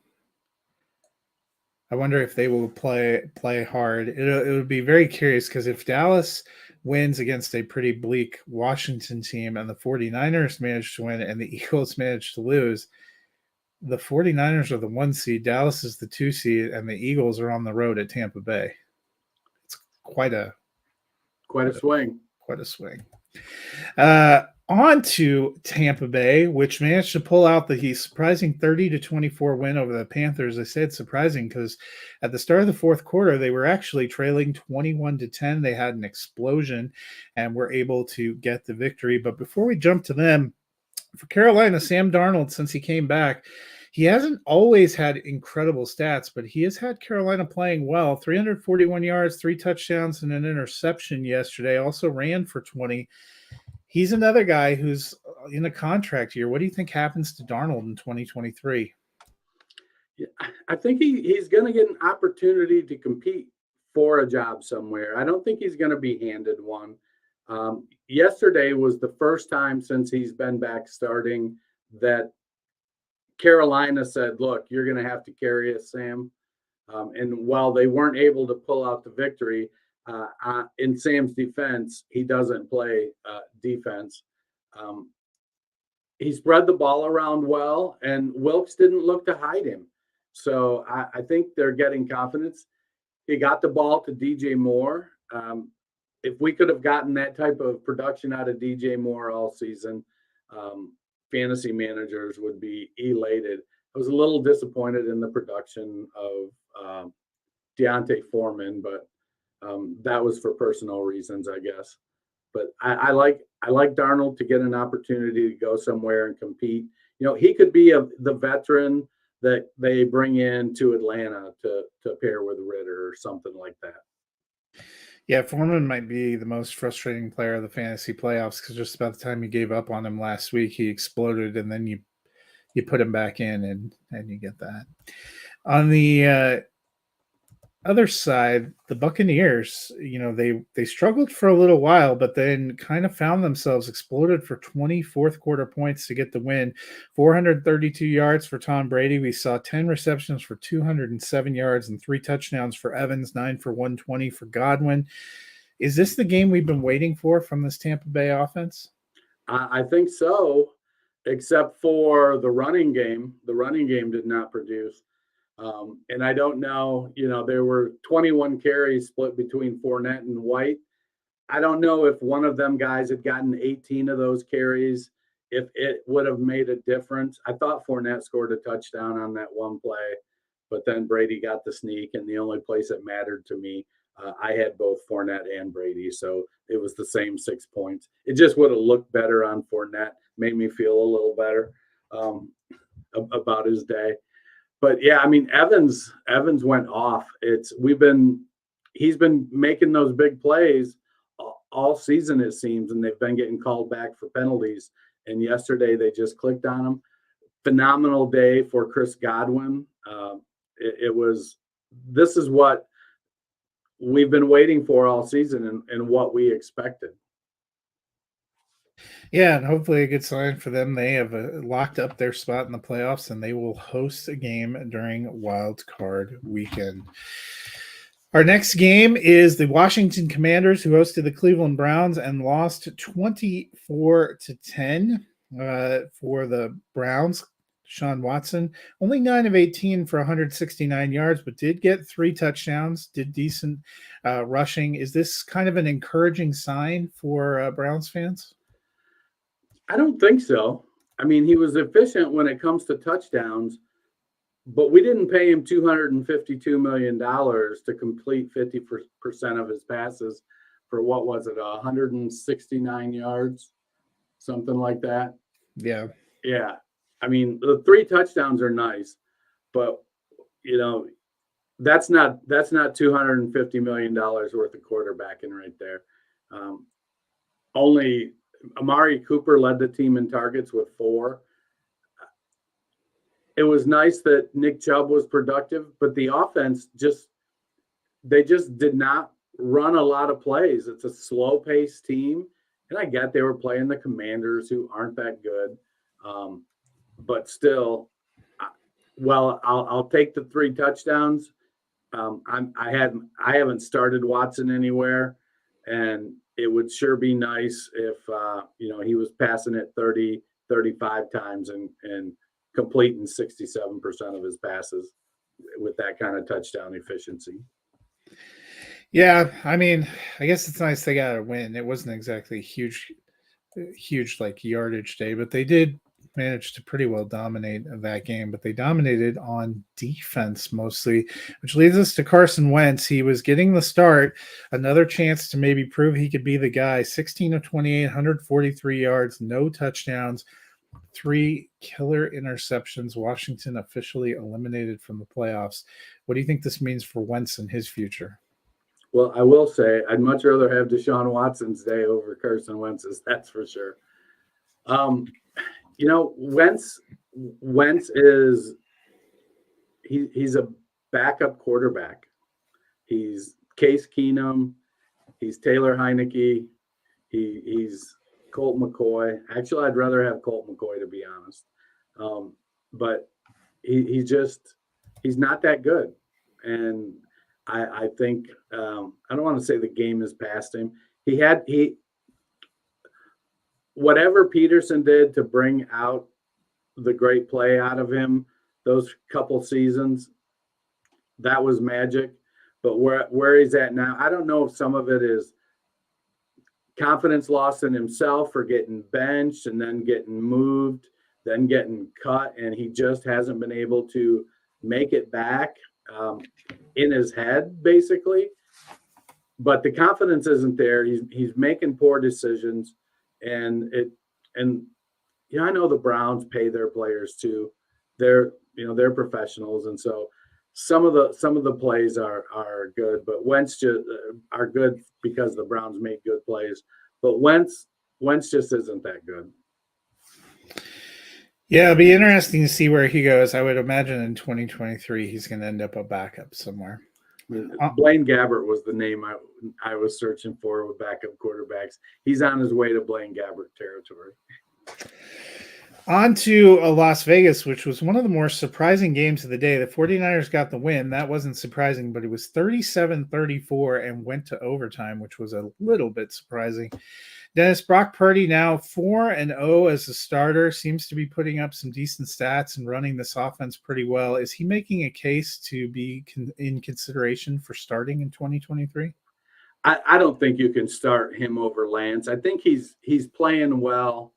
B: I wonder if they will play hard. It would be very curious because if Dallas wins against a pretty bleak Washington team and the 49ers manage to win and the Eagles manage to lose, the 49ers are the 1 seed, Dallas is the 2 seed, and the Eagles are on the road at Tampa Bay. It's quite a
C: swing.
B: Quite a swing. On to Tampa Bay, which managed to pull out the surprising 30-24 win over the Panthers. I said surprising because at the start of the fourth quarter, they were actually trailing 21-10. They had an explosion and were able to get the victory. But before we jump to them, for Carolina, Sam Darnold, since he came back, he hasn't always had incredible stats, but he has had Carolina playing well. 341 yards, 3 touchdowns, and an interception yesterday. Also ran for 20. He's another guy who's in a contract year. What do you think happens to Darnold in 2023?
C: Yeah, I think he's going to get an opportunity to compete for a job somewhere. I don't think he's going to be handed one. Yesterday was the first time since he's been back starting that Carolina said, look, you're going to have to carry us, Sam. And while they weren't able to pull out the victory, in Sam's defense, he doesn't play defense. He spread the ball around well, and Wilkes didn't look to hide him. So I think they're getting confidence. He got the ball to DJ Moore. If we could have gotten that type of production out of DJ Moore all season, fantasy managers would be elated. I was a little disappointed in the production of Deontay Foreman, but that was for personal reasons, I guess. But I like Darnold to get an opportunity to go somewhere and compete. He could be the veteran that they bring in to Atlanta to pair with Ritter or something like that.
B: Yeah, Foreman might be the most frustrating player of the fantasy playoffs because just about the time you gave up on him last week, he exploded, and then you put him back in, and you get that. On the other side, the Buccaneers, they struggled for a little while, but then kind of found themselves, exploded for 20 fourth quarter points to get the win. 432 yards for Tom Brady. We saw 10 receptions for 207 yards and 3 touchdowns for Evans, 9 for 120 for Godwin. Is this the game we've been waiting for from this Tampa Bay offense?
C: I think so, except for the running game. The running game did not produce. And I don't know, there were 21 carries split between Fournette and White. I don't know if one of them guys had gotten 18 of those carries, if it would have made a difference. I thought Fournette scored a touchdown on that one play, but then Brady got the sneak, and the only place that mattered to me, I had both Fournette and Brady, so it was the same 6 points. It just would have looked better on Fournette, made me feel a little better about his day. But yeah, I mean, Evans went off. He's been making those big plays all season, it seems, and they've been getting called back for penalties. And yesterday they just clicked on them. Phenomenal day for Chris Godwin. This is what we've been waiting for all season and what we expected.
B: Yeah, and hopefully a good sign for them. They have locked up their spot in the playoffs, and they will host a game during Wild Card Weekend. Our next game is the Washington Commanders, who hosted the Cleveland Browns and lost 24-10 for the Browns. Deshaun Watson, only 9 of 18 for 169 yards, but did get 3 touchdowns, did decent rushing. Is this kind of an encouraging sign for Browns fans?
C: I don't think so. I mean, he was efficient when it comes to touchdowns, but we didn't pay him $252 million to complete 50% of his passes for, what was it, 169 yards, something like that.
B: Yeah.
C: Yeah. I mean, the 3 touchdowns are nice, but that's not $250 million worth of quarterbacking right there. Only Amari Cooper led the team in targets with 4. It was nice that Nick Chubb was productive, but the offense they just did not run a lot of plays. It's a slow-paced team, and I get they were playing the Commanders, who aren't that good. But still, I'll take the 3 touchdowns. I haven't started Watson anywhere, and it would sure be nice if he was passing it 30, 35 times and completing 67% of his passes with that kind of touchdown efficiency.
B: Yeah, I mean, I guess it's nice they got a win. It wasn't exactly huge like yardage day, but they did managed to pretty well dominate that game, but they dominated on defense mostly, which leads us to Carson Wentz. He was getting the start, another chance to maybe prove he could be the guy. 16 of 28, 143 yards, no touchdowns, 3 killer interceptions. Washington officially eliminated from the playoffs. What do you think this means for Wentz and his future?
C: Well, I will say I'd much rather have Deshaun Watson's day over Carson Wentz's, that's for sure. Wentz is he's a backup quarterback. He's Case Keenum. He's Taylor Heineke. He's Colt McCoy. Actually, I'd rather have Colt McCoy, to be honest. But he's not that good. And I think I don't want to say the game is past him. Whatever Peterson did to bring out the great play out of him those couple seasons, that was magic. But where he's at now, I don't know if some of it is confidence lost in himself for getting benched and then getting moved, then getting cut, and he just hasn't been able to make it back in his head, basically. But the confidence isn't there. He's making poor decisions, and I know the Browns pay their players too. They're professionals, and so some of the plays are good, but Wentz just are good because the Browns make good plays. But Wentz just isn't that good.
B: Yeah, it'll be interesting to see where he goes. I would imagine in 2023 he's going to end up a backup somewhere.
C: Blaine Gabbert was the name I was searching for with backup quarterbacks. He's on his way to Blaine Gabbert territory.
B: On to Las Vegas, which was one of the more surprising games of the day. The 49ers got the win. That wasn't surprising, but it was 37-34 and went to overtime, which was a little bit surprising. Dennis, Brock Purdy now 4-0 as a starter, seems to be putting up some decent stats and running this offense pretty well. Is he making a case to be in consideration for starting in 2023?
C: I don't think you can start him over Lance. I think he's playing well.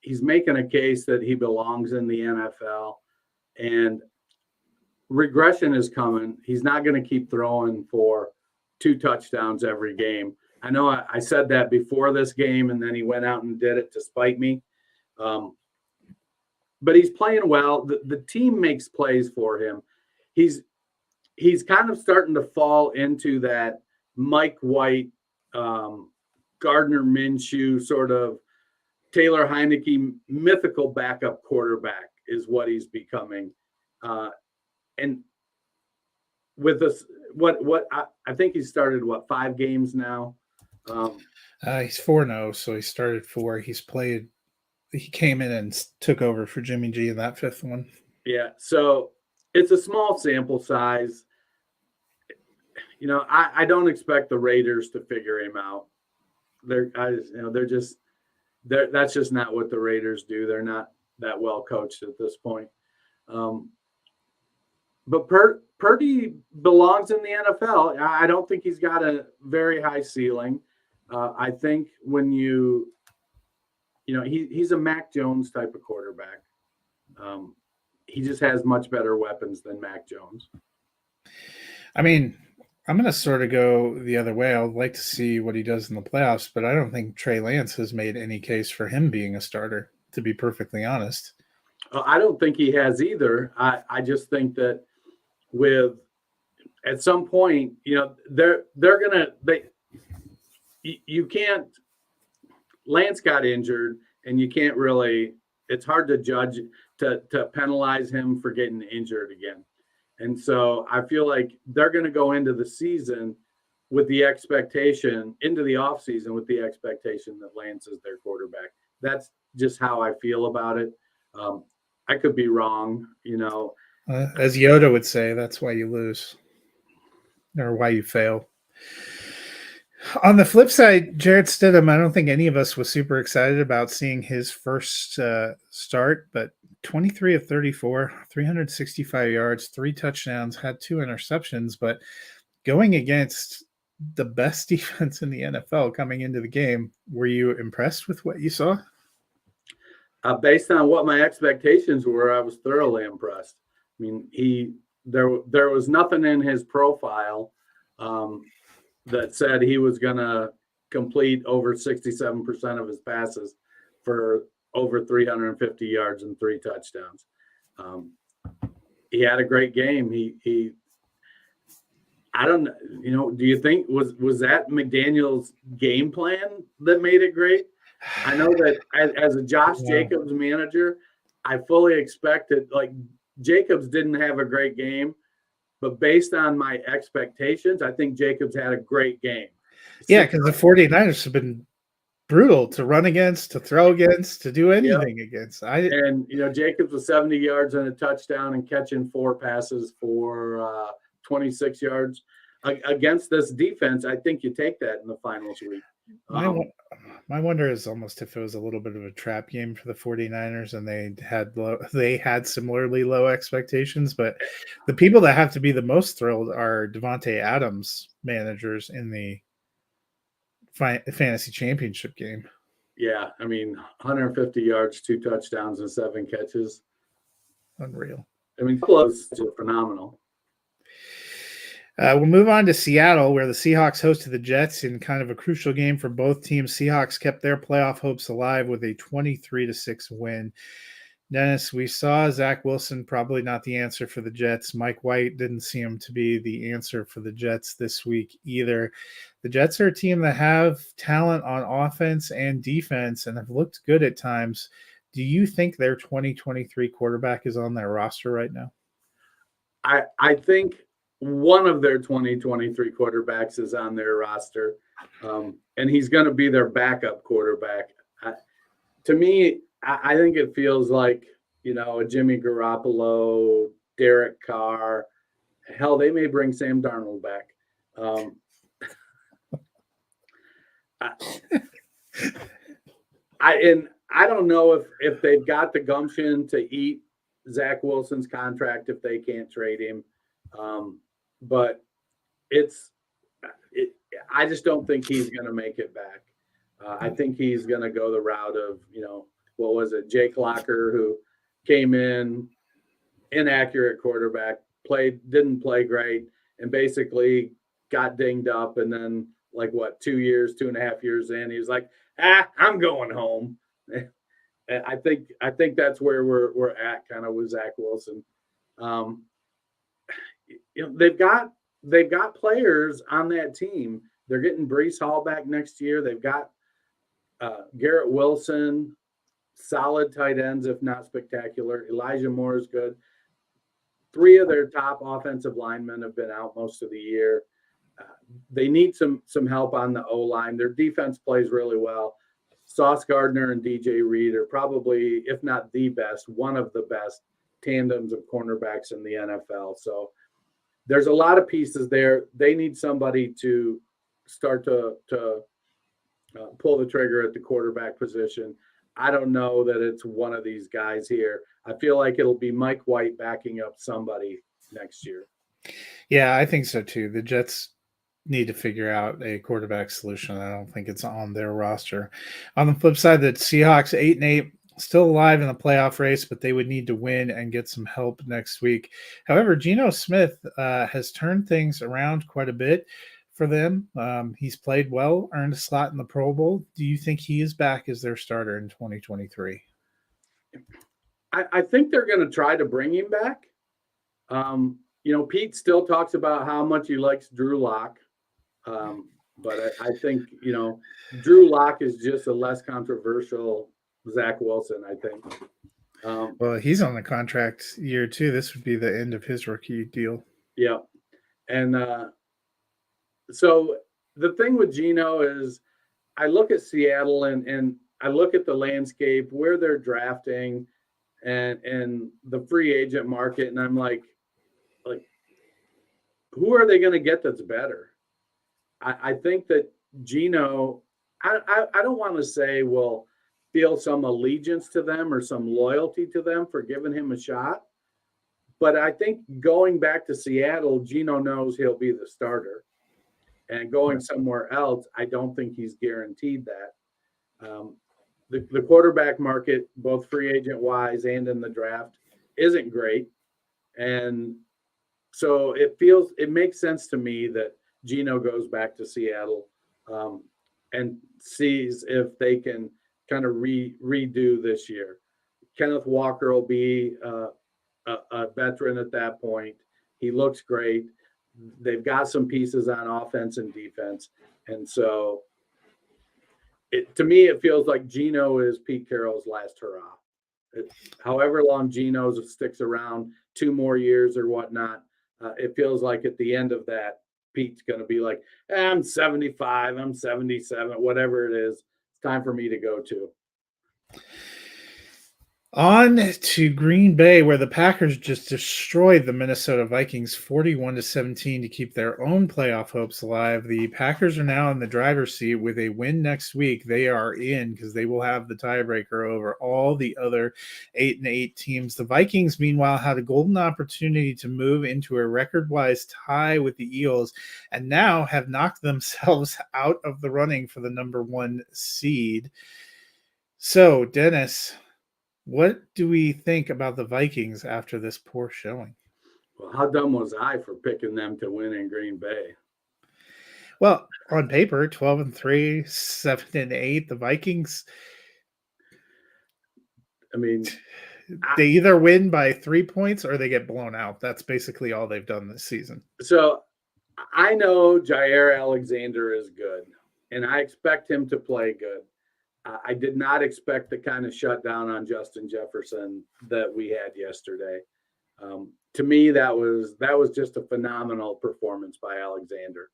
C: He's making a case that he belongs in the NFL, and regression is coming. He's not going to keep throwing for 2 touchdowns every game. I know I said that before this game, and then he went out and did it to spite me. But he's playing well. The team makes plays for him. He's kind of starting to fall into that Mike White Gardner Minshew sort of Taylor Heineke mythical backup quarterback is what he's becoming. And with this, I think he started 5 games now.
B: He's 4-0, so he started 4. He came in and took over for Jimmy G in that 5th one.
C: Yeah, so it's a small sample size. I don't expect the Raiders to figure him out. That's just not what the Raiders do. They're not that well coached at this point. But Purdy belongs in the NFL. I don't think he's got a very high ceiling. I think when he's a Mac Jones type of quarterback. He just has much better weapons than Mac Jones.
B: I mean, I'm going to sort of go the other way. I'd like to see what he does in the playoffs, but I don't think Trey Lance has made any case for him being a starter, to be perfectly honest.
C: I don't think he has either. I just think that at some point, you can't. Lance got injured, and you can't really. It's hard to judge to penalize him for getting injured again. And so I feel like they're going to go into the season with the expectation, into the offseason with the expectation that Lance is their quarterback. That's just how I feel about it. I could be wrong,
B: As Yoda would say, that's why you lose or why you fail. On the flip side, Jarrett Stidham, I don't think any of us was super excited about seeing his first start, but 23 of 34, 365 yards, 3 touchdowns, had 2 interceptions, but going against the best defense in the NFL coming into the game, were you impressed with what you saw?
C: Based on what my expectations were, I was thoroughly impressed. I mean, there was nothing in his profile that said he was going to complete over 67% of his passes for over 350 yards and 3 touchdowns. He had a great game. I don't know, do you think was that McDaniel's game plan that made it great? I know that as a Josh Jacobs manager, I fully expected, Jacobs didn't have a great game, but based on my expectations, I think Jacobs had a great game.
B: Yeah, because the 49ers have been brutal to run against, to throw against, to do anything against.
C: Jacobs was 70 yards and a touchdown and catching 4 passes for 26 yards. Against this defense, I think you take that in the finals week.
B: My wonder is almost if it was a little bit of a trap game for the 49ers and they had similarly low expectations, but the people that have to be the most thrilled are Devontae Adams managers in the fantasy championship game.
C: Yeah, 150 yards, 2 touchdowns, and 7 catches.
B: Unreal.
C: Close to phenomenal.
B: We'll move on to Seattle, where the Seahawks hosted the Jets in kind of a crucial game for both teams. Seahawks kept their playoff hopes alive with a 23-6 win. Dennis, we saw Zach Wilson probably not the answer for the Jets. Mike White didn't seem to be the answer for the Jets this week either. The Jets are a team that have talent on offense and defense and have looked good at times. Do you think their 2023 quarterback is on their roster right now?
C: I think one of their 2023 quarterbacks is on their roster, and he's going to be their backup quarterback. To me, I think it feels like, a Jimmy Garoppolo, Derek Carr. Hell, they may bring Sam Darnold back. I don't know if they've got the gumption to eat Zach Wilson's contract if they can't trade him. But I just don't think he's going to make it back. I think he's going to go the route of, what was it? Jake Locker, who came in, inaccurate quarterback, didn't play great, and basically got dinged up. And then 2.5 years in, he was like, I'm going home. And I think that's where we're at kind of with Zach Wilson. They've got players on that team They're getting Brees Hall back next year. They've got Garrett Wilson, solid tight ends, if not spectacular. Elijah Moore is good. 3 of their top offensive linemen have been out most of the year. They need some help on the O-line. Their defense plays really well. Sauce Gardner and DJ Reed are probably, if not the best, one of the best tandems of cornerbacks in the NFL. So there's a lot of pieces there. They need somebody to start to pull the trigger at the quarterback position. I don't know that it's one of these guys here. I feel like it'll be Mike White backing up somebody next year.
B: Yeah, I think so too. The Jets need to figure out a quarterback solution. I don't think it's on their roster. On the flip side, the Seahawks 8-8, still alive in the playoff race, but they would need to win and get some help next week. However, Geno Smith has turned things around quite a bit for them. He's played well, earned a slot in the Pro Bowl. Do you think he is back as their starter in 2023?
C: I think they're going to try to bring him back. Pete still talks about how much he likes Drew Lock. But I think, Drew Lock is just a less controversial Zach Wilson, I think.
B: Well, he's on the contract year too. This would be the end of his rookie deal.
C: Yeah. And so the thing with Geno is I look at Seattle and I look at the landscape, where they're drafting and the free agent market. And I'm like, who are they going to get that's better? I think that Geno, I don't want to say will feel some allegiance to them or some loyalty to them for giving him a shot. But I think going back to Seattle, Geno knows he'll be the starter. And going somewhere else, I don't think he's guaranteed that. The quarterback market, both free agent wise and in the draft, isn't great. And so it makes sense to me that Geno goes back to Seattle and sees if they can kind of redo this year. Kenneth Walker will be a veteran at that point. He looks great. They've got some pieces on offense and defense. And so to me, it feels like Geno is Pete Carroll's last hurrah. However long Geno sticks around, 2 more years or whatnot, it feels like at the end of that, Pete's going to be like, I'm 75, I'm 77, whatever it is. It's time for me to go to.
B: On to Green Bay, where the Packers just destroyed the Minnesota Vikings 41-17 to keep their own playoff hopes alive. The Packers are now in the driver's seat. With a win next week, they are in because they will have the tiebreaker over all the other 8-8 teams. The Vikings, meanwhile, had a golden opportunity to move into a record-wise tie with the Eagles and now have knocked themselves out of the running for the number 1 seed. So, Dennis, what do we think about the Vikings after this poor showing?
C: Well, how dumb was I for picking them to win in Green Bay?
B: Well, on paper, 12-3, 7-8, the Vikings.
C: I mean,
B: they either win by 3 points or they get blown out. That's basically all they've done this season.
C: So I know Jair Alexander is good, and I expect him to play good. I did not expect the kind of shutdown on Justin Jefferson that we had yesterday. To me, that was just a phenomenal performance by Alexander.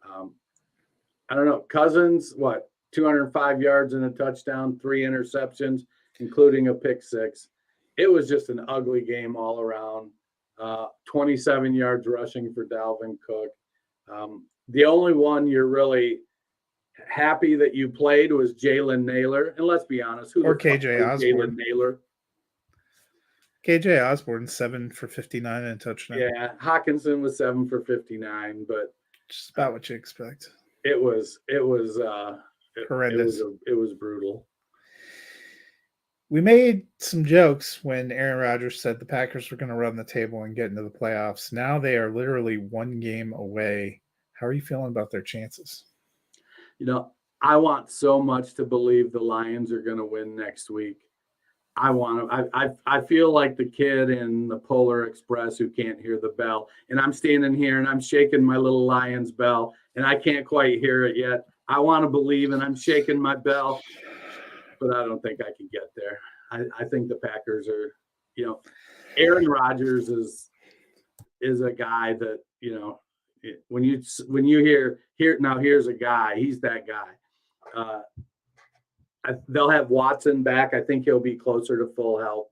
C: I don't know, Cousins, 205 yards and a touchdown, 3 interceptions, including a pick 6. It was just an ugly game all around. 27 yards rushing for Dalvin Cook. The only one you're really happy that you played was Jalen Naylor, and let's be honest, who
B: or KJ Osborne?
C: Jalen Naylor.
B: KJ Osborne 7 for 59 and a touchdown.
C: Yeah, Hawkinson was 7 for 59, but
B: just about what you expect.
C: It was
B: horrendous.
C: It was brutal.
B: We made some jokes when Aaron Rodgers said the Packers were going to run the table and get into the playoffs. Now they are literally 1 game away. How are you feeling about their chances?
C: I want so much to believe the Lions are going to win next week. I feel like the kid in the Polar Express who can't hear the bell. And I'm standing here and I'm shaking my little Lions bell and I can't quite hear it yet. I want to believe and I'm shaking my bell, but I don't think I can get there. I think the Packers are, Aaron Rodgers is a guy that, when you hear now here's a guy, he's that guy. They'll have Watson back. I think he'll be closer to full health.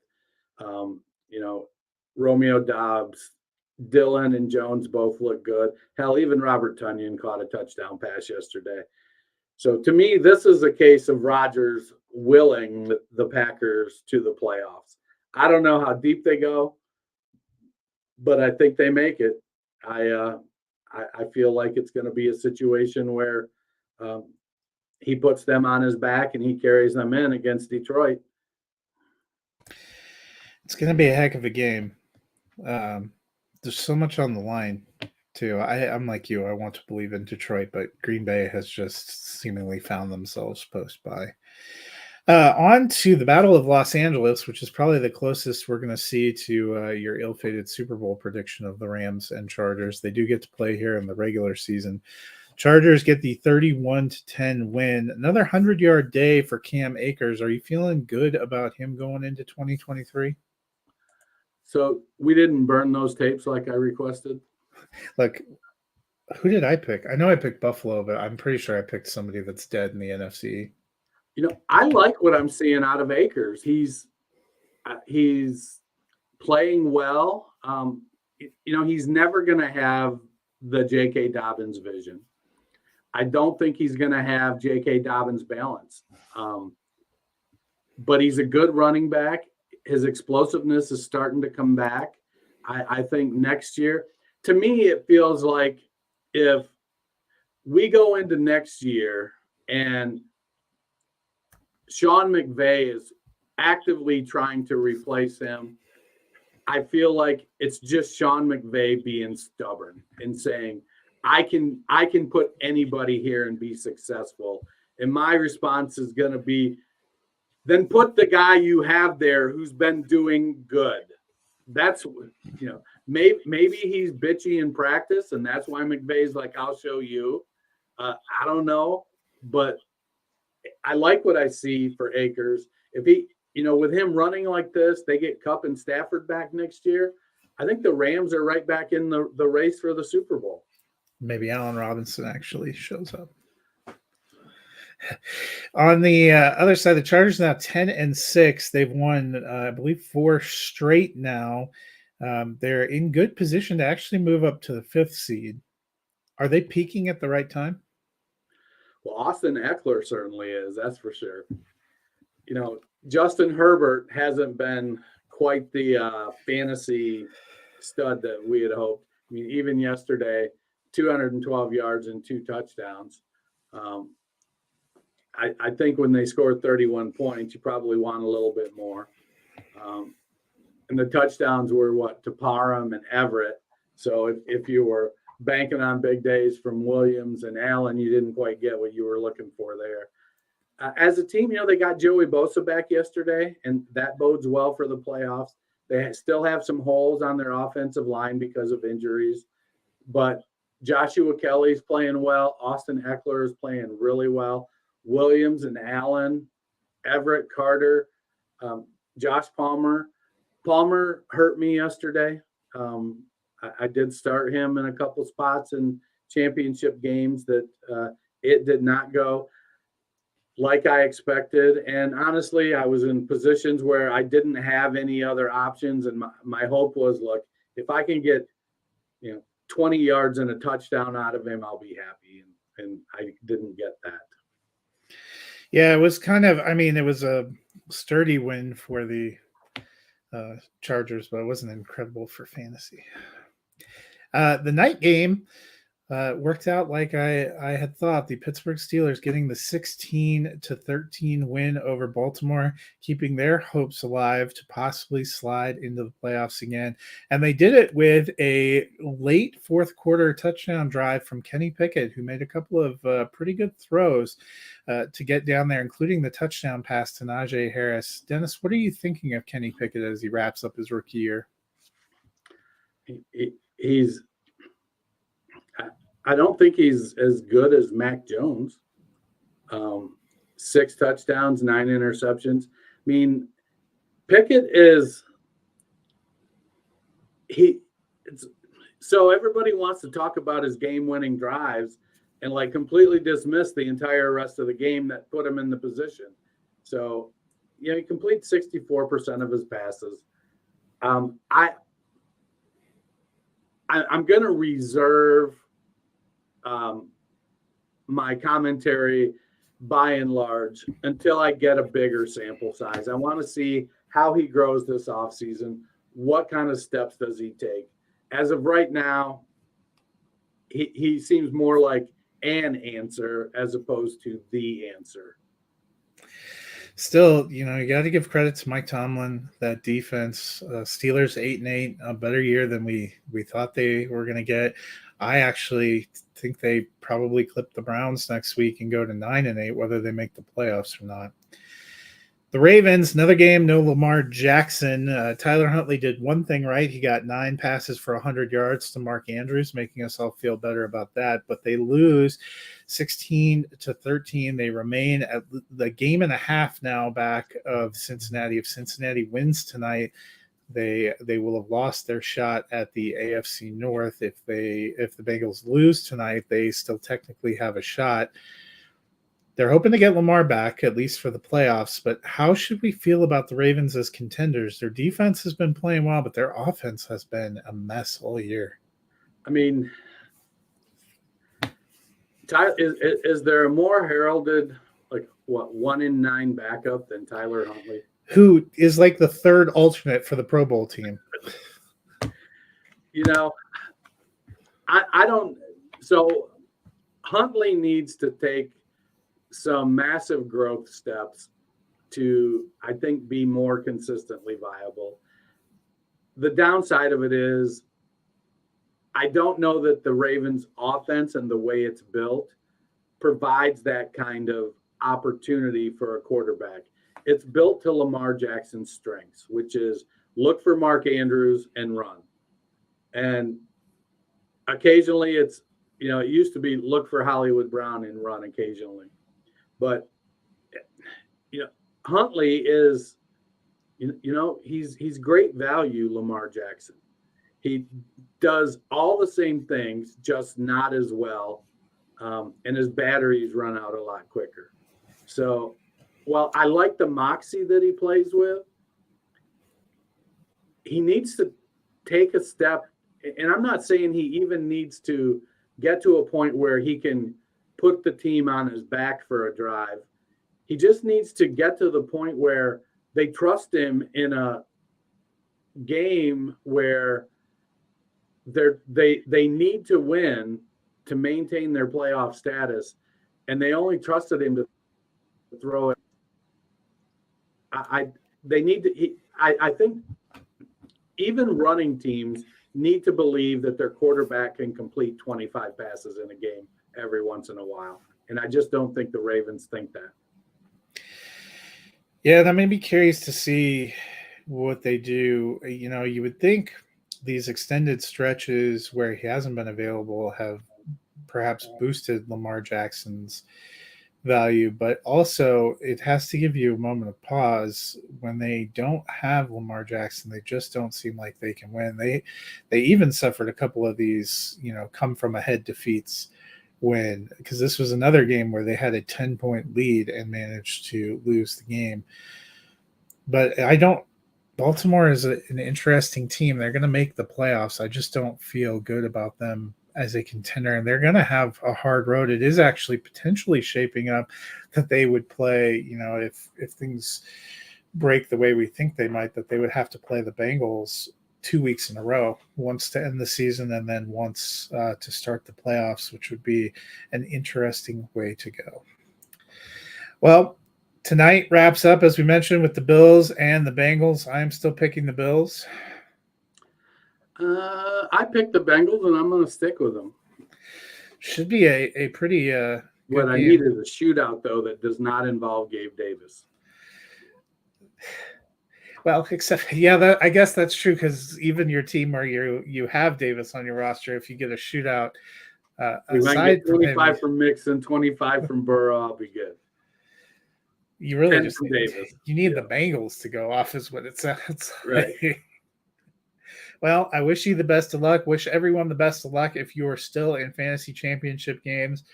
C: Romeo Dobbs, Dillon, and Jones both look good. Hell, even Robert Tonyan caught a touchdown pass yesterday. So to me, this is a case of Rodgers willing the Packers to the playoffs. I don't know how deep they go, but I think they make it. I feel like it's going to be a situation where he puts them on his back and he carries them in against Detroit.
B: It's going to be a heck of a game. There's so much on the line, too. I'm like you. I want to believe in Detroit, but Green Bay has just seemingly found themselves post-bye. On to the Battle of Los Angeles, which is probably the closest we're going to see to your ill-fated Super Bowl prediction of the Rams and Chargers. They do get to play here in the regular season. Chargers get the 31-10 win. Another 100-yard day for Cam Akers. Are you feeling good about him going into 2023?
C: So we didn't burn those tapes like I requested.
B: Like, who did I pick? I know I picked Buffalo, but I'm pretty sure I picked somebody that's dead in the NFC.
C: I like what I'm seeing out of Akers. He's playing well. He's never going to have the J.K. Dobbins vision. I don't think he's going to have J.K. Dobbins balance. But he's a good running back. His explosiveness is starting to come back. I think next year, to me, it feels like if we go into next year and Sean McVay is actively trying to replace him, I feel like it's just Sean McVay being stubborn and saying, I can put anybody here and be successful. And my response is going to be, then put the guy you have there who's been doing good. That's, maybe he's bitchy in practice, and that's why McVay's like, I'll show you. I don't know, but I like what I see for Akers. If he, with him running like this, they get Kupp and Stafford back next year. I think the Rams are right back in the race for the Super Bowl.
B: Maybe Allen Robinson actually shows up. On the other side, the Chargers now 10-6. They've won, I believe, 4 straight now. They're in good position to actually move up to the 5th seed. Are they peaking at the right time?
C: Well, Austin Eckler certainly is, that's for sure. Justin Herbert hasn't been quite the fantasy stud that we had hoped. I mean, even yesterday, 212 yards and 2 touchdowns. I think when they scored 31 points, you probably want a little bit more. And the touchdowns were to Parham and Everett. So if you were banking on big days from Williams and Allen, you didn't quite get what you were looking for there. As a team, they got Joey Bosa back yesterday, and that bodes well for the playoffs. They still have some holes on their offensive line because of injuries, but Joshua Kelly's playing well. Austin Eckler is playing really well. Williams and Allen, Everett, Carter, Josh Palmer. Palmer hurt me yesterday. I did start him in a couple spots in championship games that it did not go like I expected. And honestly, I was in positions where I didn't have any other options. And my hope was, look, if I can get 20 yards and a touchdown out of him, I'll be happy. And I didn't get that.
B: Yeah, it was it was a sturdy win for the Chargers, but it wasn't incredible for fantasy. The night game, Worked out like I had thought. The Pittsburgh Steelers getting the 16-13 win over Baltimore, keeping their hopes alive to possibly slide into the playoffs again. And they did it with a late fourth quarter touchdown drive from Kenny Pickett, who made a couple of pretty good throws to get down there, including the touchdown pass to Najee Harris. Dennis, what are you thinking of Kenny Pickett as he wraps up his rookie year?
C: I don't think he's as good as Mac Jones. 6 touchdowns, 9 interceptions. I mean, Pickett so everybody wants to talk about his game-winning drives and like completely dismiss the entire rest of the game that put him in the position. So, he completes 64% of his passes. I'm going to reserve my commentary by and large until I get a bigger sample size. I want to see how he grows this offseason. What kind of steps does he take? As of right now, he seems more like an answer as opposed to the answer.
B: Still, you got to give credit to Mike Tomlin, that defense. Steelers 8-8, a better year than we thought they were going to get. I actually think they probably clip the Browns next week and go to 9-8, whether they make the playoffs or not. The Ravens, another game, no Lamar Jackson. Tyler Huntley did one thing right. He got 9 passes for 100 yards to Mark Andrews, making us all feel better about that. But they lose 16-13. They remain at the game and a half now back of Cincinnati. If Cincinnati wins tonight, they will have lost their shot at the AFC North. If the Bengals lose tonight, they still technically have a shot. They're hoping to get Lamar back, at least for the playoffs, but how should we feel about the Ravens as contenders? Their defense has been playing well, but their offense has been a mess all year.
C: I mean, is there a more heralded, 1 in 9 backup than Tyler Huntley?
B: Who is like the third alternate for the Pro Bowl team?
C: I don't. So Huntley needs to take some massive growth steps to, I think, be more consistently viable. The downside of it is I don't know that the Ravens offense and the way it's built provides that kind of opportunity for a quarterback. It's built to Lamar Jackson's strengths, which is look for Mark Andrews and run. And occasionally it's, it used to be look for Hollywood Brown and run occasionally. But, Huntley is, he's great value, Lamar Jackson. He does all the same things, just not as well. And his batteries run out a lot quicker. So, while I like the moxie that he plays with, he needs to take a step. And I'm not saying he even needs to get to a point where he can put the team on his back for a drive. He just needs to get to the point where they trust him in a game where they need to win to maintain their playoff status, and they only trusted him to throw it. I think even running teams need to believe that their quarterback can complete 25 passes in a game every once in a while. And I just don't think the Ravens think that.
B: Yeah, that made me curious to see what they do. You would think these extended stretches where he hasn't been available have perhaps boosted Lamar Jackson's value, but also it has to give you a moment of pause when they don't have Lamar Jackson. They just don't seem like they can win. They even suffered a couple of these, come from ahead defeats because this was another game where they had a 10-point lead and managed to lose the game. But Baltimore is an interesting team. They're going to make the playoffs. I just don't feel good about them as a contender, and they're going to have a hard road. It is actually potentially shaping up that they would play, if things break the way we think they might, that they would have to play the Bengals 2 weeks in a row, once to end the season and then once to start the playoffs, which would be an interesting way to go. Well, tonight wraps up, as we mentioned, with the Bills and the Bengals. I am still picking the Bills.
C: I picked the Bengals, and I'm going to stick with them.
B: Should be a pretty
C: what I need is a shootout, though, that does not involve Gabe Davis.
B: Well, except I guess that's true, because even your team where you have Davis on your roster, if you get a shootout,
C: we might get 25 from Mixon, 25 from Burrow, I'll be good.
B: You really just need the Bengals to go off, is what it sounds
C: right.
B: Like. Well, I wish you the best of luck. Wish everyone the best of luck if you are still in fantasy championship games.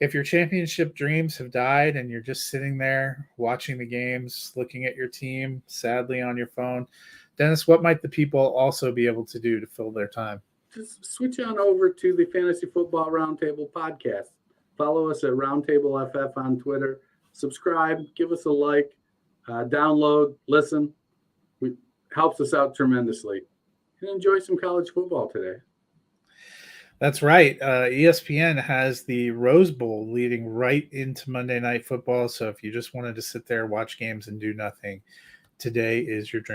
B: If your championship dreams have died and you're just sitting there watching the games, looking at your team sadly on your phone, Dennis, what might the people also be able to do to fill their time?
C: Just switch on over to the Fantasy Football Roundtable podcast. Follow us at Roundtable FF on Twitter. Subscribe, give us a like, download, listen. It helps us out tremendously. And enjoy some college football today.
B: That's right. ESPN has the Rose Bowl leading right into Monday Night Football. So if you just wanted to sit there, watch games, and do nothing, today is your dream.